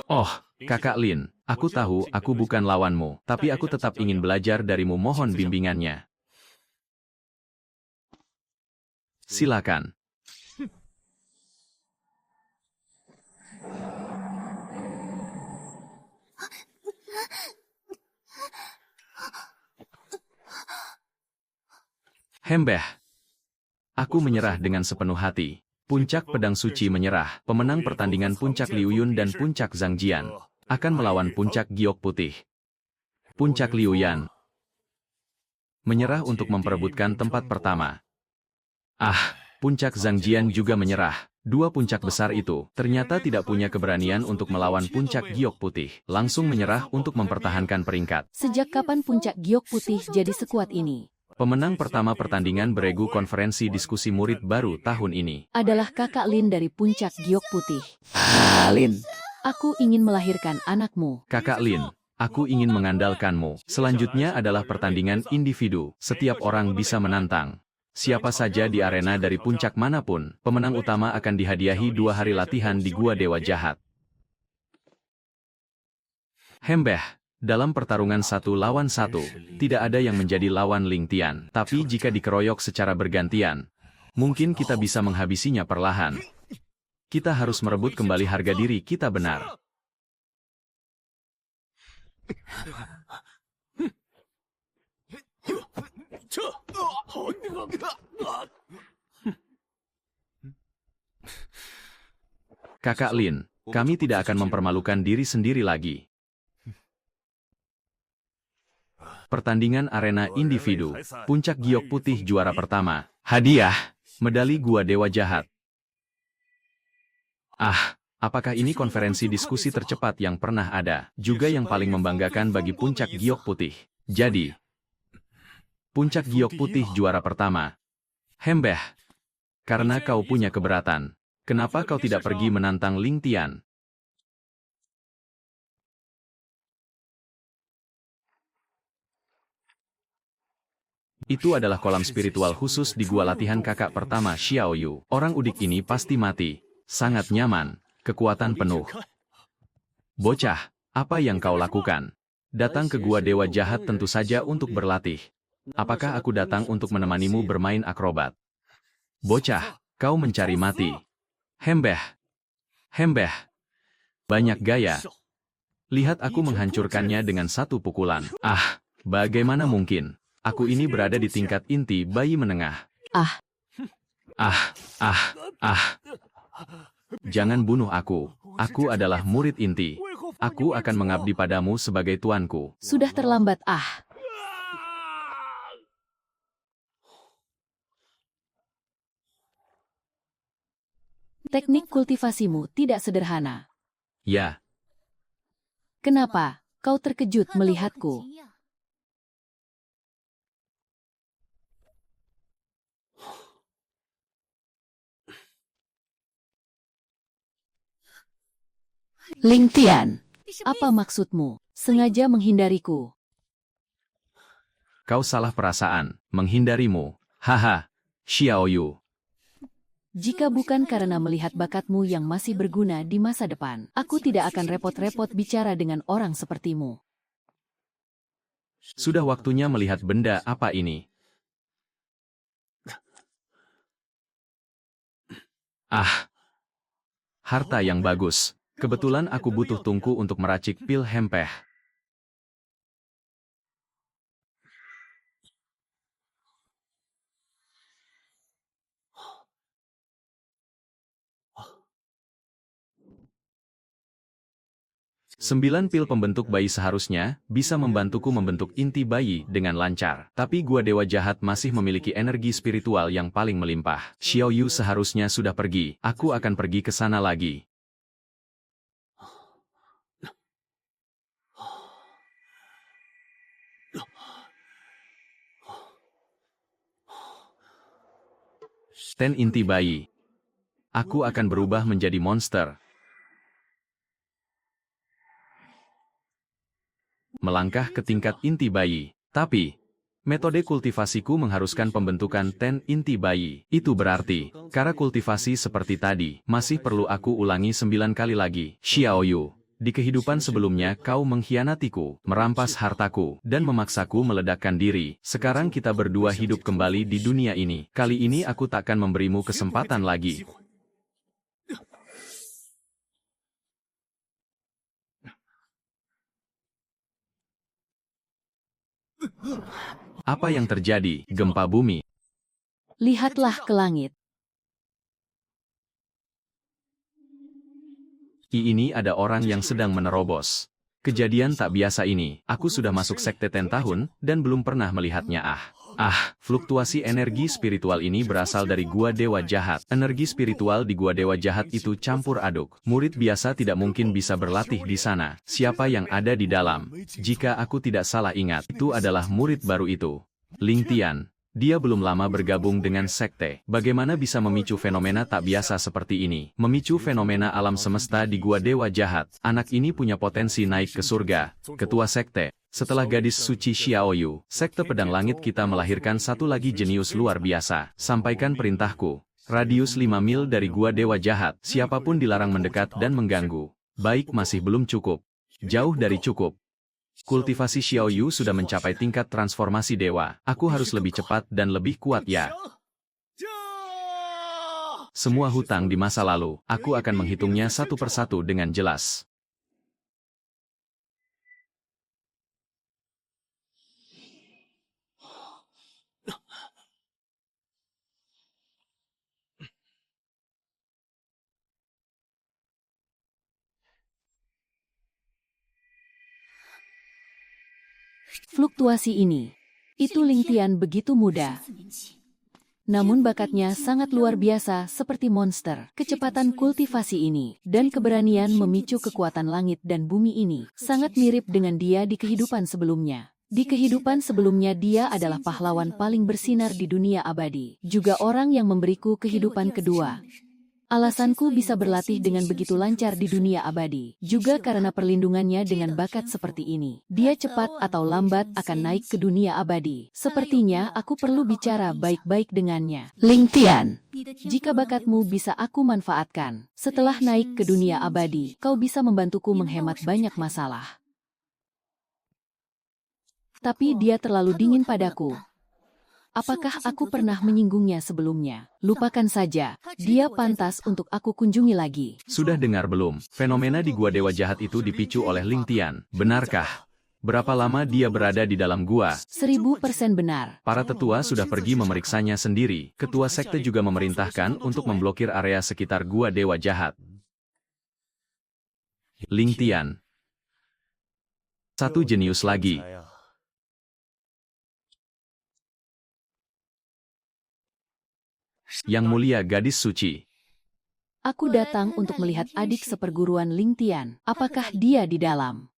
Oh, Kakak Lin, aku tahu aku bukan lawanmu, tapi aku tetap ingin belajar darimu, mohon bimbingannya. Silakan. Hembeh. Aku menyerah dengan sepenuh hati. Puncak Pedang Suci menyerah. Pemenang pertandingan Puncak Liu Yun dan Puncak Zhang Jian akan melawan Puncak Giok Putih. Puncak Liu Yan menyerah untuk memperebutkan tempat pertama. Puncak Zhang Jian juga menyerah. 2 puncak besar itu ternyata tidak punya keberanian untuk melawan Puncak Giok Putih. Langsung menyerah untuk mempertahankan peringkat. Sejak kapan Puncak Giok Putih jadi sekuat ini? Pemenang pertama pertandingan beregu konferensi diskusi murid baru tahun ini Adalah Kakak Lin dari Puncak Giok Putih. Lin. Aku ingin melahirkan anakmu. Kakak Lin, aku ingin mengandalkanmu. Selanjutnya adalah pertandingan individu. Setiap orang bisa menantang. Siapa saja di arena dari puncak manapun, pemenang utama akan dihadiahi 2 hari latihan di Gua Dewa Jahat. Hembeh. Dalam pertarungan 1 lawan 1, tidak ada yang menjadi lawan Ling Tian. Tapi jika dikeroyok secara bergantian, mungkin kita bisa menghabisinya perlahan. Kita harus merebut kembali harga diri kita benar. Kakak Lin, kami tidak akan mempermalukan diri sendiri lagi. Pertandingan arena individu, Puncak Giok Putih juara pertama. Hadiah, medali Gua Dewa Jahat. Apakah ini konferensi diskusi tercepat yang pernah ada, juga yang paling membanggakan bagi Puncak Giok Putih. Jadi, Puncak Giok Putih juara pertama. Hembeh, karena kau punya keberatan, kenapa kau tidak pergi menantang Ling Tian? Itu adalah kolam spiritual khusus di gua latihan kakak pertama Xiao Yu. Orang udik ini pasti mati. Sangat nyaman, kekuatan penuh. Bocah, apa yang kau lakukan? Datang ke Gua Dewa Jahat tentu saja untuk berlatih. Apakah aku datang untuk menemanimu bermain akrobat? Bocah, kau mencari mati. Hembeh. Hembeh. Banyak gaya. Lihat aku menghancurkannya dengan 1 pukulan. Bagaimana mungkin? Aku ini berada di tingkat inti bayi menengah. Jangan bunuh aku. Aku adalah murid inti. Aku akan mengabdi padamu sebagai tuanku. Sudah terlambat. Teknik kultivasimu tidak sederhana. Ya. Kenapa kau terkejut melihatku? Ling Tian, apa maksudmu? Sengaja menghindariku? Kau salah perasaan, menghindarimu. Haha, Xiaoyu. Jika bukan karena melihat bakatmu yang masih berguna di masa depan, aku tidak akan repot-repot bicara dengan orang sepertimu. Sudah waktunya melihat benda apa ini. Ah, harta yang bagus. Kebetulan aku butuh tungku untuk meracik pil hempeh. Sembilan pil pembentuk bayi seharusnya bisa membantuku membentuk inti bayi dengan lancar. Tapi gua dewa jahat masih memiliki energi spiritual yang paling melimpah. Xiaoyu seharusnya sudah pergi. Aku akan pergi ke sana lagi. Ten inti bayi. Aku akan berubah menjadi monster. Melangkah ke tingkat inti bayi. Tapi, metode kultivasiku mengharuskan pembentukan ten inti bayi. Itu berarti, cara kultivasi seperti tadi, masih perlu aku ulangi 9 kali lagi. Xiaoyu, di kehidupan sebelumnya kau mengkhianatiku, merampas hartaku, dan memaksaku meledakkan diri. Sekarang kita berdua hidup kembali di dunia ini. Kali ini aku takkan memberimu kesempatan lagi. Apa yang terjadi? Gempa bumi. Lihatlah ke langit. Ini ada orang yang sedang menerobos. Kejadian tak biasa ini, aku sudah masuk sekte 10 tahun, dan belum pernah melihatnya. Fluktuasi energi spiritual ini berasal dari gua dewa jahat. Energi spiritual di gua dewa jahat itu campur aduk. Murid biasa tidak mungkin bisa berlatih di sana. Siapa yang ada di dalam? Jika aku tidak salah ingat, itu adalah murid baru itu. Ling Tian. Dia belum lama bergabung dengan sekte. Bagaimana bisa memicu fenomena tak biasa seperti ini? Memicu fenomena alam semesta di gua dewa jahat. Anak ini punya potensi naik ke surga. Ketua sekte. Setelah gadis suci Xiaoyu, sekte pedang langit kita melahirkan satu lagi jenius luar biasa. Sampaikan perintahku. Radius 5 mil dari gua dewa jahat. Siapapun dilarang mendekat dan mengganggu. Baik, masih belum cukup. Jauh dari cukup. Kultivasi Xiaoyu sudah mencapai tingkat transformasi dewa. Aku harus lebih cepat dan lebih kuat ya. Semua hutang di masa lalu, aku akan menghitungnya satu persatu dengan jelas. Fluktuasi ini, itu Ling Tian begitu muda. Namun bakatnya sangat luar biasa seperti monster. Kecepatan kultivasi ini, dan keberanian memicu kekuatan langit dan bumi ini, sangat mirip dengan dia di kehidupan sebelumnya. Di kehidupan sebelumnya dia adalah pahlawan paling bersinar di dunia abadi. Juga orang yang memberiku kehidupan kedua. Alasanku bisa berlatih dengan begitu lancar di dunia abadi, juga karena perlindungannya dengan bakat seperti ini. Dia cepat atau lambat akan naik ke dunia abadi. Sepertinya aku perlu bicara baik-baik dengannya. Ling Tian, jika bakatmu bisa aku manfaatkan, setelah naik ke dunia abadi, kau bisa membantuku menghemat banyak masalah. Tapi dia terlalu dingin padaku. Apakah aku pernah menyinggungnya sebelumnya? Lupakan saja, dia pantas untuk aku kunjungi lagi. Sudah dengar belum? Fenomena di gua dewa jahat itu dipicu oleh Ling Tian. Benarkah? Berapa lama dia berada di dalam gua? 1000% benar. Para tetua sudah pergi memeriksanya sendiri. Ketua sekte juga memerintahkan untuk memblokir area sekitar gua dewa jahat. Ling Tian. Satu jenius lagi. Yang mulia gadis suci. Aku datang untuk melihat adik seperguruan Ling Tian. Apakah dia di dalam?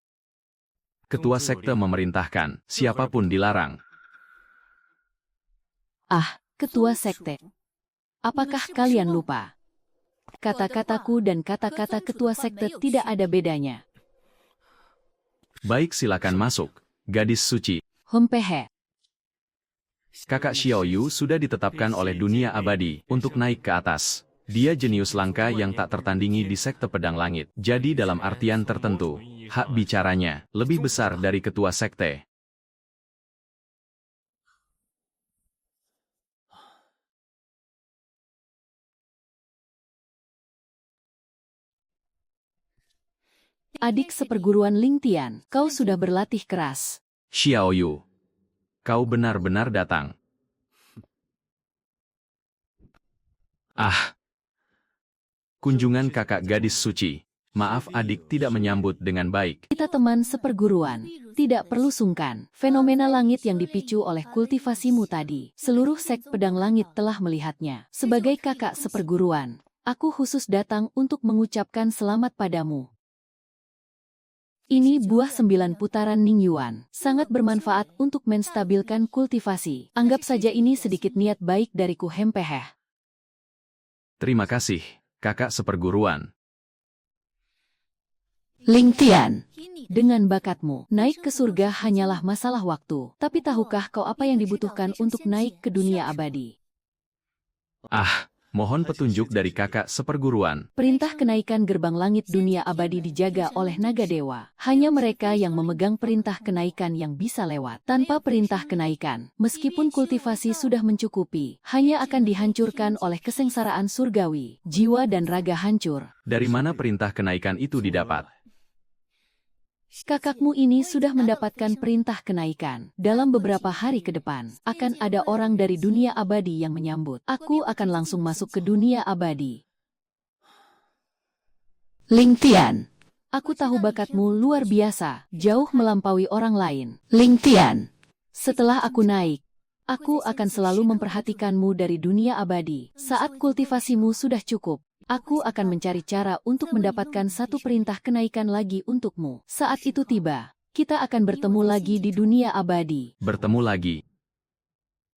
Ketua sekte memerintahkan, siapapun dilarang. Ah, ketua sekte. Apakah kalian lupa? Kata-kataku dan kata-kata ketua sekte tidak ada bedanya. Baik, silakan masuk, gadis suci. Hempehe. Kakak Xiaoyu sudah ditetapkan oleh dunia abadi untuk naik ke atas. Dia jenius langka yang tak tertandingi di sekte pedang langit. Jadi dalam artian tertentu, hak bicaranya lebih besar dari ketua sekte. Adik seperguruan Ling Tian, kau sudah berlatih keras. Xiaoyu, kau benar-benar datang. Ah, kunjungan kakak gadis suci. Maaf adik tidak menyambut dengan baik. Kita teman seperguruan, tidak perlu sungkan. Fenomena langit yang dipicu oleh kultivasimu tadi, seluruh sek pedang langit telah melihatnya. Sebagai kakak seperguruan, aku khusus datang untuk mengucapkan selamat padamu. Ini buah 9 putaran Ning Yuan, sangat bermanfaat untuk menstabilkan kultivasi. Anggap saja ini sedikit niat baik dariku Hempeheh. Terima kasih, kakak seperguruan. Ling Tian, dengan bakatmu, naik ke surga hanyalah masalah waktu. Tapi tahukah kau apa yang dibutuhkan untuk naik ke dunia abadi? Ah, mohon petunjuk dari kakak seperguruan. Perintah kenaikan gerbang langit dunia abadi dijaga oleh naga dewa. Hanya mereka yang memegang perintah kenaikan yang bisa lewat. Tanpa perintah kenaikan, meskipun kultivasi sudah mencukupi, hanya akan dihancurkan oleh kesengsaraan surgawi, jiwa dan raga hancur. Dari mana perintah kenaikan itu didapat? Kakakmu ini sudah mendapatkan perintah kenaikan. Dalam beberapa hari ke depan, akan ada orang dari dunia abadi yang menyambut. Aku akan langsung masuk ke dunia abadi. Ling Tian, aku tahu bakatmu luar biasa, jauh melampaui orang lain. Ling Tian, setelah aku naik, aku akan selalu memperhatikanmu dari dunia abadi. Saat kultivasimu sudah cukup, aku akan mencari cara untuk mendapatkan satu perintah kenaikan lagi untukmu. Saat itu tiba, kita akan bertemu lagi di dunia abadi. Bertemu lagi.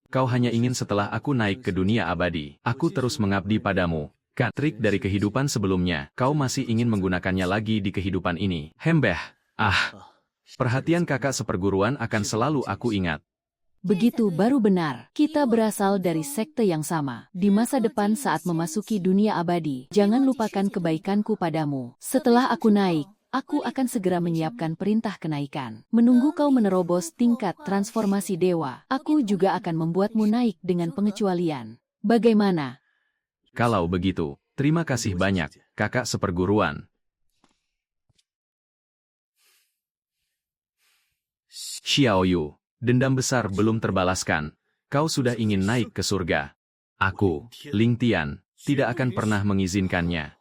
Kau hanya ingin setelah aku naik ke dunia abadi, aku terus mengabdi padamu. Trik dari kehidupan sebelumnya, kau masih ingin menggunakannya lagi di kehidupan ini. Hembeh. Ah, perhatian kakak seperguruan akan selalu aku ingat. Begitu baru benar, kita berasal dari sekte yang sama. Di masa depan saat memasuki dunia abadi, jangan lupakan kebaikanku padamu. Setelah aku naik, aku akan segera menyiapkan perintah kenaikan. Menunggu kau menerobos tingkat transformasi dewa, aku juga akan membuatmu naik dengan pengecualian. Bagaimana? Kalau begitu, terima kasih banyak, kakak seperguruan. Xiaoyu, dendam besar belum terbalaskan. Kau sudah ingin naik ke surga. Aku, Ling Tian, tidak akan pernah mengizinkannya.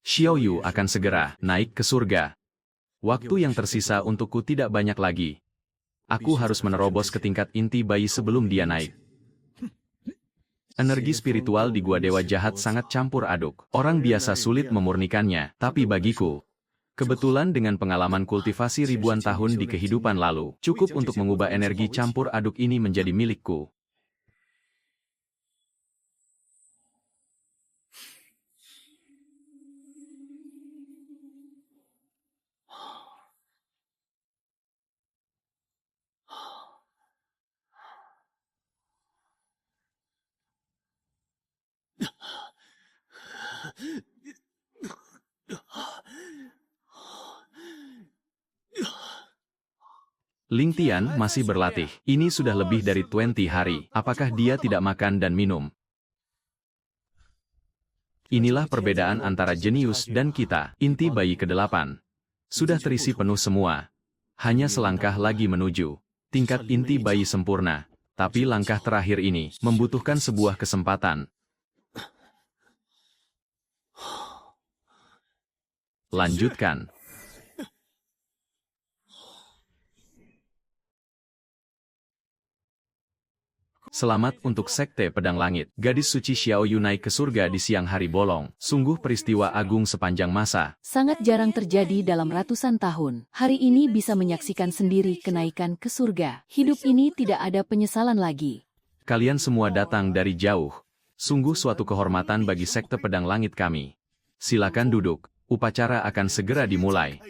Xiaoyu akan segera naik ke surga. Waktu yang tersisa untukku tidak banyak lagi. Aku harus menerobos ke tingkat inti bayi sebelum dia naik. Energi spiritual di gua dewa jahat sangat campur aduk. Orang biasa sulit memurnikannya, tapi bagiku, kebetulan dengan pengalaman kultivasi ribuan tahun di kehidupan lalu, cukup untuk mengubah energi campur aduk ini menjadi milikku. Ling Tian masih berlatih. Ini sudah lebih dari 20 hari. Apakah dia tidak makan dan minum? Inilah perbedaan antara jenius dan kita. Inti bayi ke-8 sudah terisi penuh semua. Hanya selangkah lagi menuju tingkat inti bayi sempurna. Tapi langkah terakhir ini membutuhkan sebuah kesempatan. Lanjutkan. Selamat untuk Sekte Pedang Langit. Gadis suci Xiaoyu naik ke surga di siang hari bolong. Sungguh peristiwa agung sepanjang masa. Sangat jarang terjadi dalam ratusan tahun. Hari ini bisa menyaksikan sendiri kenaikan ke surga. Hidup ini tidak ada penyesalan lagi. Kalian semua datang dari jauh. Sungguh suatu kehormatan bagi Sekte Pedang Langit kami. Silakan duduk. Upacara akan segera dimulai.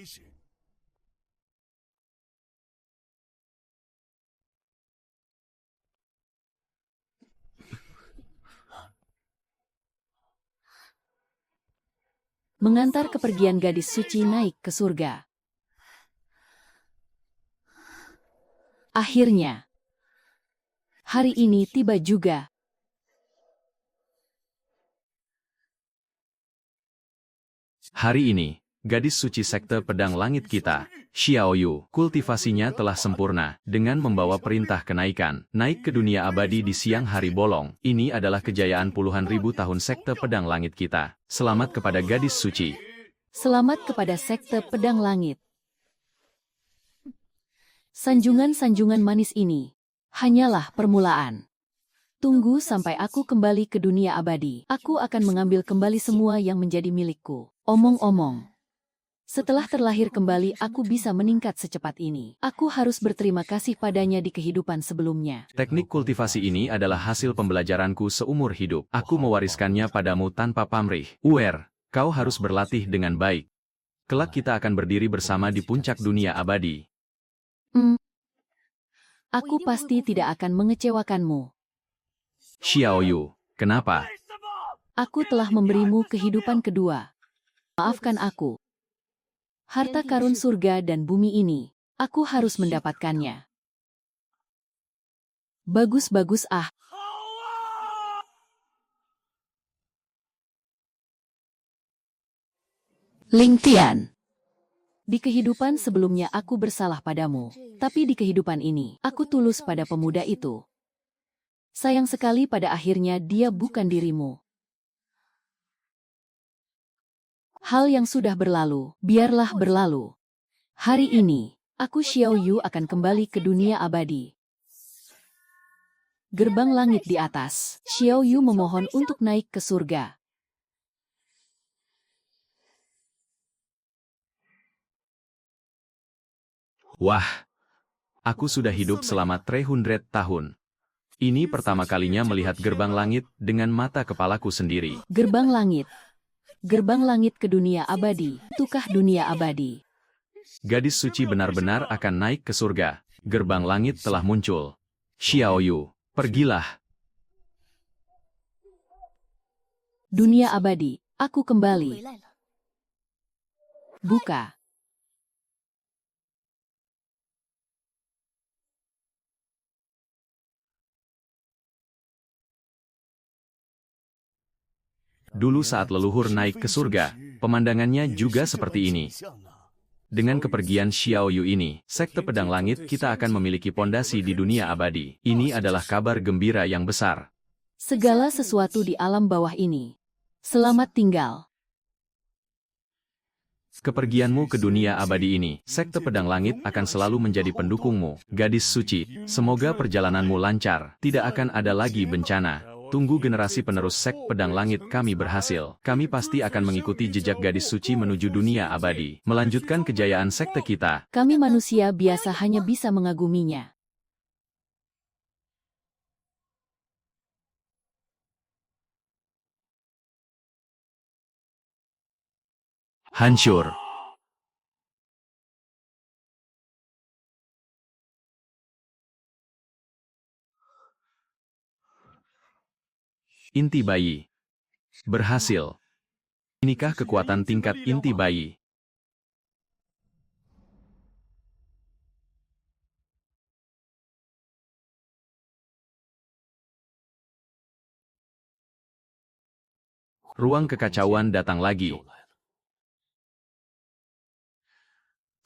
Mengantar kepergian gadis suci naik ke surga. Akhirnya, hari ini tiba juga. Hari ini, gadis suci Sekte Pedang Langit kita, Xiaoyu, kultivasinya telah sempurna, dengan membawa perintah kenaikan, naik ke dunia abadi di siang hari bolong. Ini adalah kejayaan puluhan ribu tahun Sekte Pedang Langit kita. Selamat kepada gadis suci. Selamat kepada Sekte Pedang Langit. Sanjungan-sanjungan manis ini hanyalah permulaan. Tunggu sampai aku kembali ke dunia abadi. Aku akan mengambil kembali semua yang menjadi milikku. Omong-omong, setelah terlahir kembali aku bisa meningkat secepat ini. Aku harus berterima kasih padanya di kehidupan sebelumnya. Teknik kultivasi ini adalah hasil pembelajaranku seumur hidup. Aku mewariskannya padamu tanpa pamrih. Kau harus berlatih dengan baik. Kelak kita akan berdiri bersama di puncak dunia abadi. Aku pasti tidak akan mengecewakanmu. Xiaoyu, kenapa? Aku telah memberimu kehidupan kedua. Maafkan aku. Harta karun surga dan bumi ini, aku harus mendapatkannya. Bagus-bagus ah. Ling Tian. Di kehidupan sebelumnya aku bersalah padamu, tapi di kehidupan ini, aku tulus pada pemuda itu. Sayang sekali pada akhirnya dia bukan dirimu. Hal yang sudah berlalu, biarlah berlalu. Hari ini, aku Xiaoyu akan kembali ke dunia abadi. Gerbang langit di atas, Xiaoyu memohon untuk naik ke surga. Wah, aku sudah hidup selama 300 tahun. Ini pertama kalinya melihat gerbang langit dengan mata kepalaku sendiri. Gerbang langit. Gerbang langit ke dunia abadi. Itukah dunia abadi? Gadis suci benar-benar akan naik ke surga. Gerbang langit telah muncul. Xiaoyu, pergilah. Dunia abadi, aku kembali. Buka. Dulu saat leluhur naik ke surga, pemandangannya juga seperti ini. Dengan kepergian Xiaoyu ini, Sekte Pedang Langit kita akan memiliki pondasi di dunia abadi. Ini adalah kabar gembira yang besar. Segala sesuatu di alam bawah ini. Selamat tinggal. Kepergianmu ke dunia abadi ini, Sekte Pedang Langit akan selalu menjadi pendukungmu. Gadis suci, semoga perjalananmu lancar, tidak akan ada lagi bencana. Tunggu generasi penerus Sekte Pedang Langit kami berhasil. Kami pasti akan mengikuti jejak gadis suci menuju dunia abadi, melanjutkan kejayaan sekte kita. Kami manusia biasa hanya bisa mengaguminya. Hancur. Inti bayi. Berhasil. Inikah kekuatan tingkat inti bayi? Ruang kekacauan datang lagi.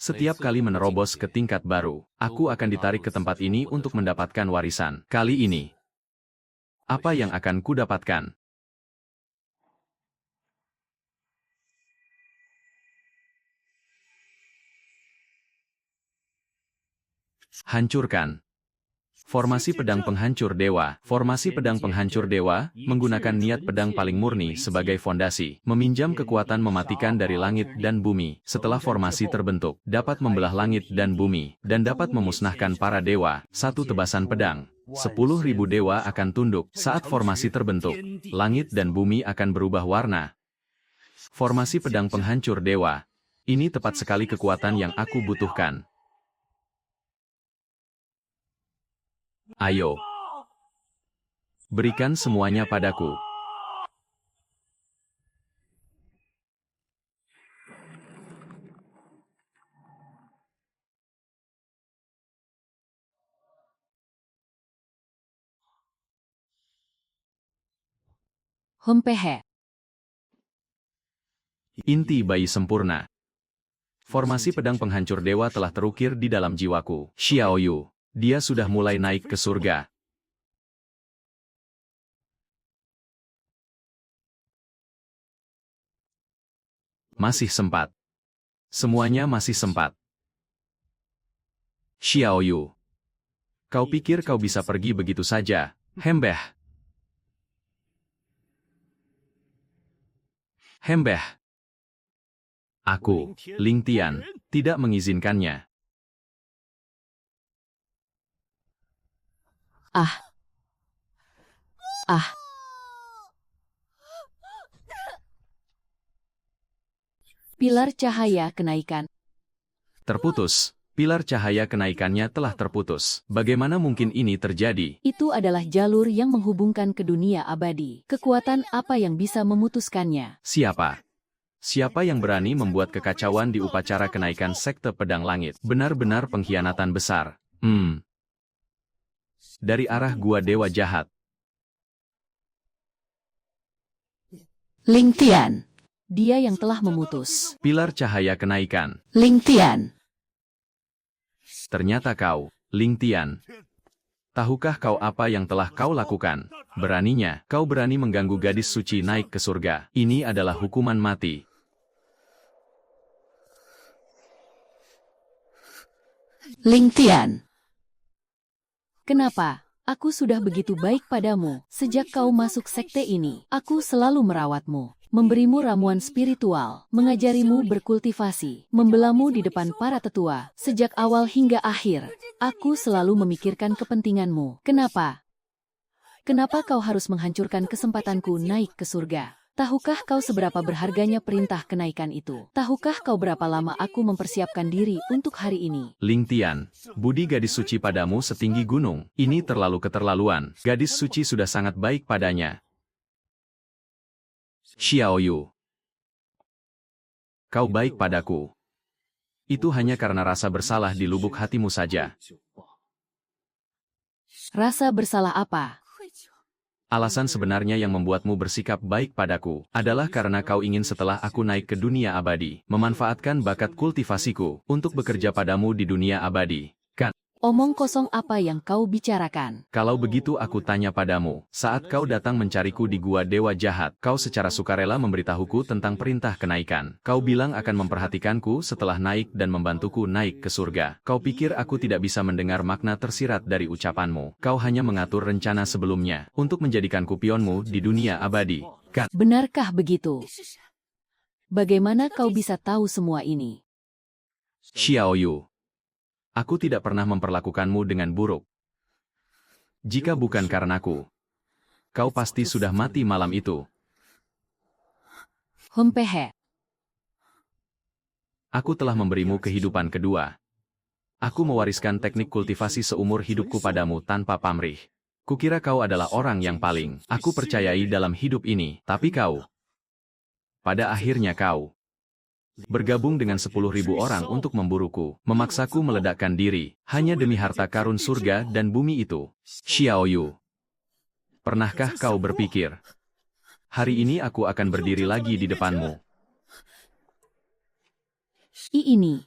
Setiap kali menerobos ke tingkat baru, aku akan ditarik ke tempat ini untuk mendapatkan warisan. Kali ini, apa yang akan kudapatkan? Hancurkan. Formasi pedang penghancur dewa. Formasi pedang penghancur dewa menggunakan niat pedang paling murni sebagai fondasi, meminjam kekuatan mematikan dari langit dan bumi. Setelah formasi terbentuk, dapat membelah langit dan bumi, dan dapat memusnahkan para dewa. Satu tebasan pedang. 10.000 dewa akan tunduk. Saat formasi terbentuk, langit dan bumi akan berubah warna. Formasi pedang penghancur dewa. Ini tepat sekali kekuatan yang aku butuhkan. Ayo. Berikan semuanya padaku. Hempehe. Inti bayi sempurna. Formasi pedang penghancur dewa telah terukir di dalam jiwaku. Xiaoyu. Dia sudah mulai naik ke surga. Masih sempat. Semuanya masih sempat. Xiaoyu. Kau pikir kau bisa pergi begitu saja? Hembeh. Hembeh. Aku, Ling Tian, tidak mengizinkannya. Ah. Pilar cahaya kenaikan. Terputus. Pilar cahaya kenaikannya telah terputus. Bagaimana mungkin ini terjadi? Itu adalah jalur yang menghubungkan ke dunia abadi. Kekuatan apa yang bisa memutuskannya? Siapa? Siapa yang berani membuat kekacauan di upacara kenaikan sekte pedang langit? Benar-benar pengkhianatan besar. Dari arah gua dewa jahat. Ling Tian. Dia yang telah memutus. Pilar cahaya kenaikan. Ling Tian. Ternyata kau, Ling Tian. Tahukah kau apa yang telah kau lakukan? Beraninya, kau berani mengganggu gadis suci naik ke surga. Ini adalah hukuman mati. Ling Tian. Kenapa? Aku sudah begitu baik padamu. Sejak kau masuk sekte ini, aku selalu merawatmu, memberimu ramuan spiritual, mengajarimu berkultivasi, membelamu di depan para tetua. Sejak awal hingga akhir, aku selalu memikirkan kepentinganmu. Kenapa? Kenapa kau harus menghancurkan kesempatanku naik ke surga? Tahukah kau seberapa berharganya perintah kenaikan itu? Tahukah kau berapa lama aku mempersiapkan diri untuk hari ini? Ling Tian, budi gadis suci padamu setinggi gunung. Ini terlalu keterlaluan. Gadis suci sudah sangat baik padanya. Xiaoyu. Kau baik padaku. Itu hanya karena rasa bersalah di lubuk hatimu saja. Rasa bersalah apa? Alasan sebenarnya yang membuatmu bersikap baik padaku adalah karena kau ingin setelah aku naik ke dunia abadi, memanfaatkan bakat kultivasiku untuk bekerja padamu di dunia abadi. Kan? Omong kosong apa yang kau bicarakan? Kalau begitu aku tanya padamu, saat kau datang mencariku di gua dewa jahat, kau secara sukarela memberitahuku tentang perintah kenaikan. Kau bilang akan memperhatikanku setelah naik dan membantuku naik ke surga. Kau pikir aku tidak bisa mendengar makna tersirat dari ucapanmu. Kau hanya mengatur rencana sebelumnya untuk menjadikanku pionmu di dunia abadi. Kan? Benarkah begitu? Bagaimana kau bisa tahu semua ini? Xiaoyu. Aku tidak pernah memperlakukanmu dengan buruk. Jika bukan karenaku, kau pasti sudah mati malam itu. Hempehe. Aku telah memberimu kehidupan kedua. Aku mewariskan teknik kultivasi seumur hidupku padamu tanpa pamrih. Kukira kau adalah orang yang paling aku percayai dalam hidup ini, tapi kau, pada akhirnya kau bergabung dengan 10.000 orang untuk memburuku, memaksaku meledakkan diri, hanya demi harta karun surga dan bumi itu. Xiaoyu, pernahkah kau berpikir, hari ini aku akan berdiri lagi di depanmu? Ini.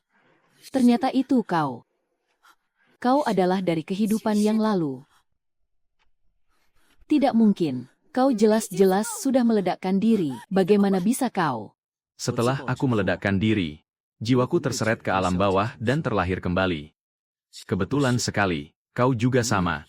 Ternyata itu kau. Kau adalah dari kehidupan yang lalu. Tidak mungkin. Kau jelas-jelas sudah meledakkan diri. Bagaimana bisa kau? Setelah aku meledakkan diri, jiwaku terseret ke alam bawah dan terlahir kembali. Kebetulan sekali, Kau juga sama.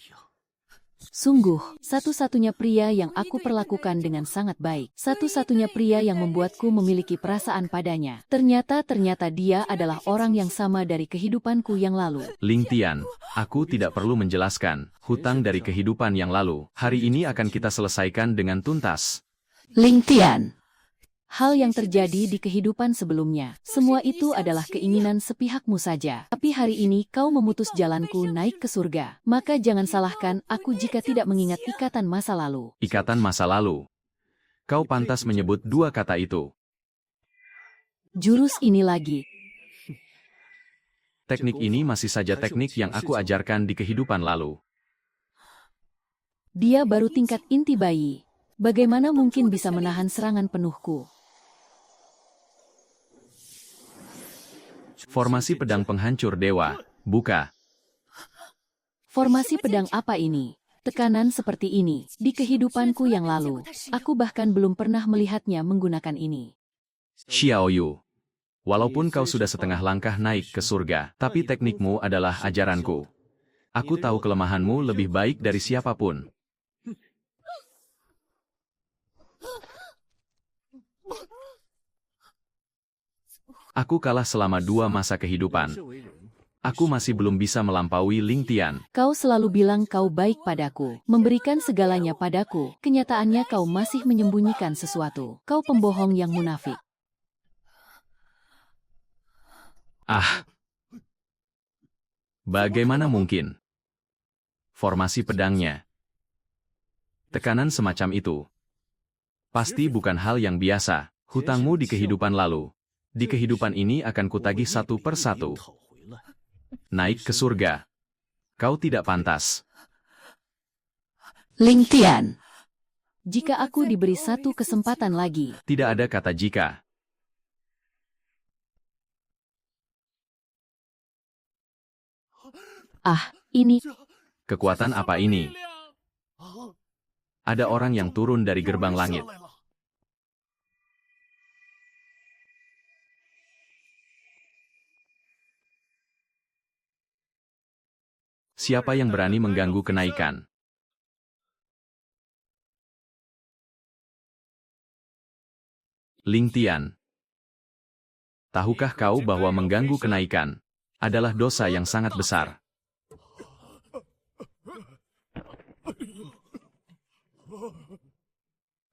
Sungguh, satu-satunya pria yang aku perlakukan dengan sangat baik. Satu-satunya pria yang membuatku memiliki perasaan padanya. Ternyata dia adalah orang yang sama dari kehidupanku yang lalu. Ling Tian, aku tidak perlu menjelaskan. Hutang dari kehidupan yang lalu, hari ini akan kita selesaikan dengan tuntas. Ling Tian. Hal yang terjadi di kehidupan sebelumnya, semua itu adalah keinginan sepihakmu saja. Tapi hari ini kau memutus jalanku naik ke surga. Maka jangan salahkan aku jika tidak mengingat ikatan masa lalu. Ikatan masa lalu. Kau pantas menyebut dua kata itu. Jurus ini lagi. Teknik ini masih saja teknik yang aku ajarkan di kehidupan lalu. Dia baru tingkat inti bayi. Bagaimana mungkin bisa menahan serangan penuhku? Formasi pedang penghancur dewa, buka. Formasi pedang apa ini? Tekanan seperti ini, di kehidupanku yang lalu, aku bahkan belum pernah melihatnya menggunakan ini. Xiaoyu. Walaupun kau sudah setengah langkah naik ke surga, tapi teknikmu adalah ajaranku. Aku tahu kelemahanmu lebih baik dari siapapun. Aku kalah selama 2 masa kehidupan. Aku masih belum bisa melampaui Ling Tian. Kau selalu bilang kau baik padaku, memberikan segalanya padaku. Kenyataannya kau masih menyembunyikan sesuatu. Kau pembohong yang munafik. Ah. Bagaimana mungkin? Formasi pedangnya. Tekanan semacam itu. Pasti bukan hal yang biasa. Hutangmu di kehidupan lalu. Di kehidupan ini akan kutagih satu persatu. Naik ke surga. Kau tidak pantas. Ling Tian. Jika aku diberi satu kesempatan lagi. Tidak ada kata jika. Ah, ini. Kekuatan apa ini? Ada orang yang turun dari gerbang langit. Siapa yang berani mengganggu kenaikan? Ling Tian. Tahukah kau bahwa mengganggu kenaikan adalah dosa yang sangat besar?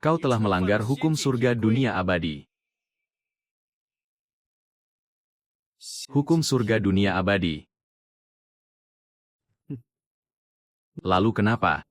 Kau telah melanggar hukum surga dunia abadi. Hukum surga dunia abadi. Lalu kenapa?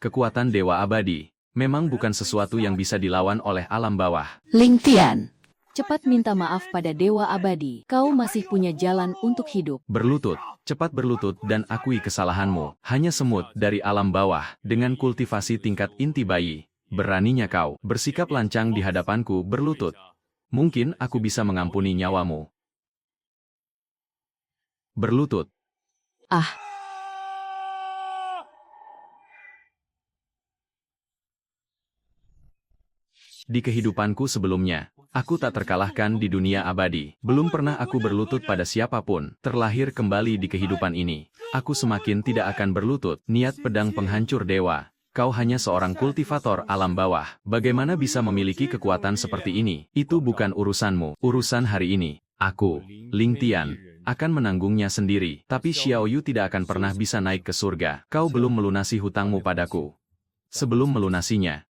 Kekuatan dewa abadi memang bukan sesuatu yang bisa dilawan oleh alam bawah. Ling Tian. Cepat minta maaf pada dewa abadi. Kau masih punya jalan untuk hidup. Berlutut, cepat berlutut dan akui kesalahanmu. Hanya semut dari alam bawah dengan kultivasi tingkat inti bayi. Beraninya kau bersikap lancang di hadapanku berlutut. Mungkin aku bisa mengampuni nyawamu. Berlutut. Ah. Di kehidupanku sebelumnya, aku tak terkalahkan di dunia abadi. Belum pernah aku berlutut pada siapapun. Terlahir kembali di kehidupan ini. Aku semakin tidak akan berlutut. Niat pedang penghancur dewa. Kau hanya seorang kultivator alam bawah. Bagaimana bisa memiliki kekuatan seperti ini? Itu bukan urusanmu. Urusan hari ini. Aku, Ling Tian, akan menanggungnya sendiri. Tapi Xiaoyu tidak akan pernah bisa naik ke surga. Kau belum melunasi hutangmu padaku. Sebelum melunasinya,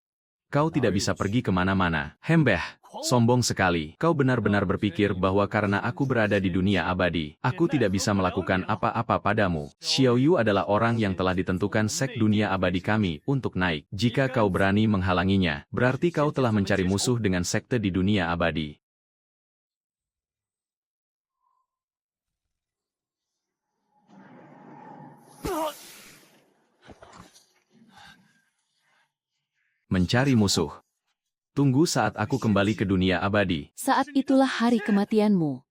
kau tidak bisa pergi kemana-mana. Hembeh, sombong sekali. Kau benar-benar berpikir bahwa karena aku berada di dunia abadi, aku tidak bisa melakukan apa-apa padamu. Xiaoyu adalah orang yang telah ditentukan sek dunia abadi kami untuk naik. Jika kau berani menghalanginya, berarti kau telah mencari musuh dengan sekte di dunia abadi. Mencari musuh. Tunggu saat aku kembali ke dunia abadi. Saat itulah hari kematianmu.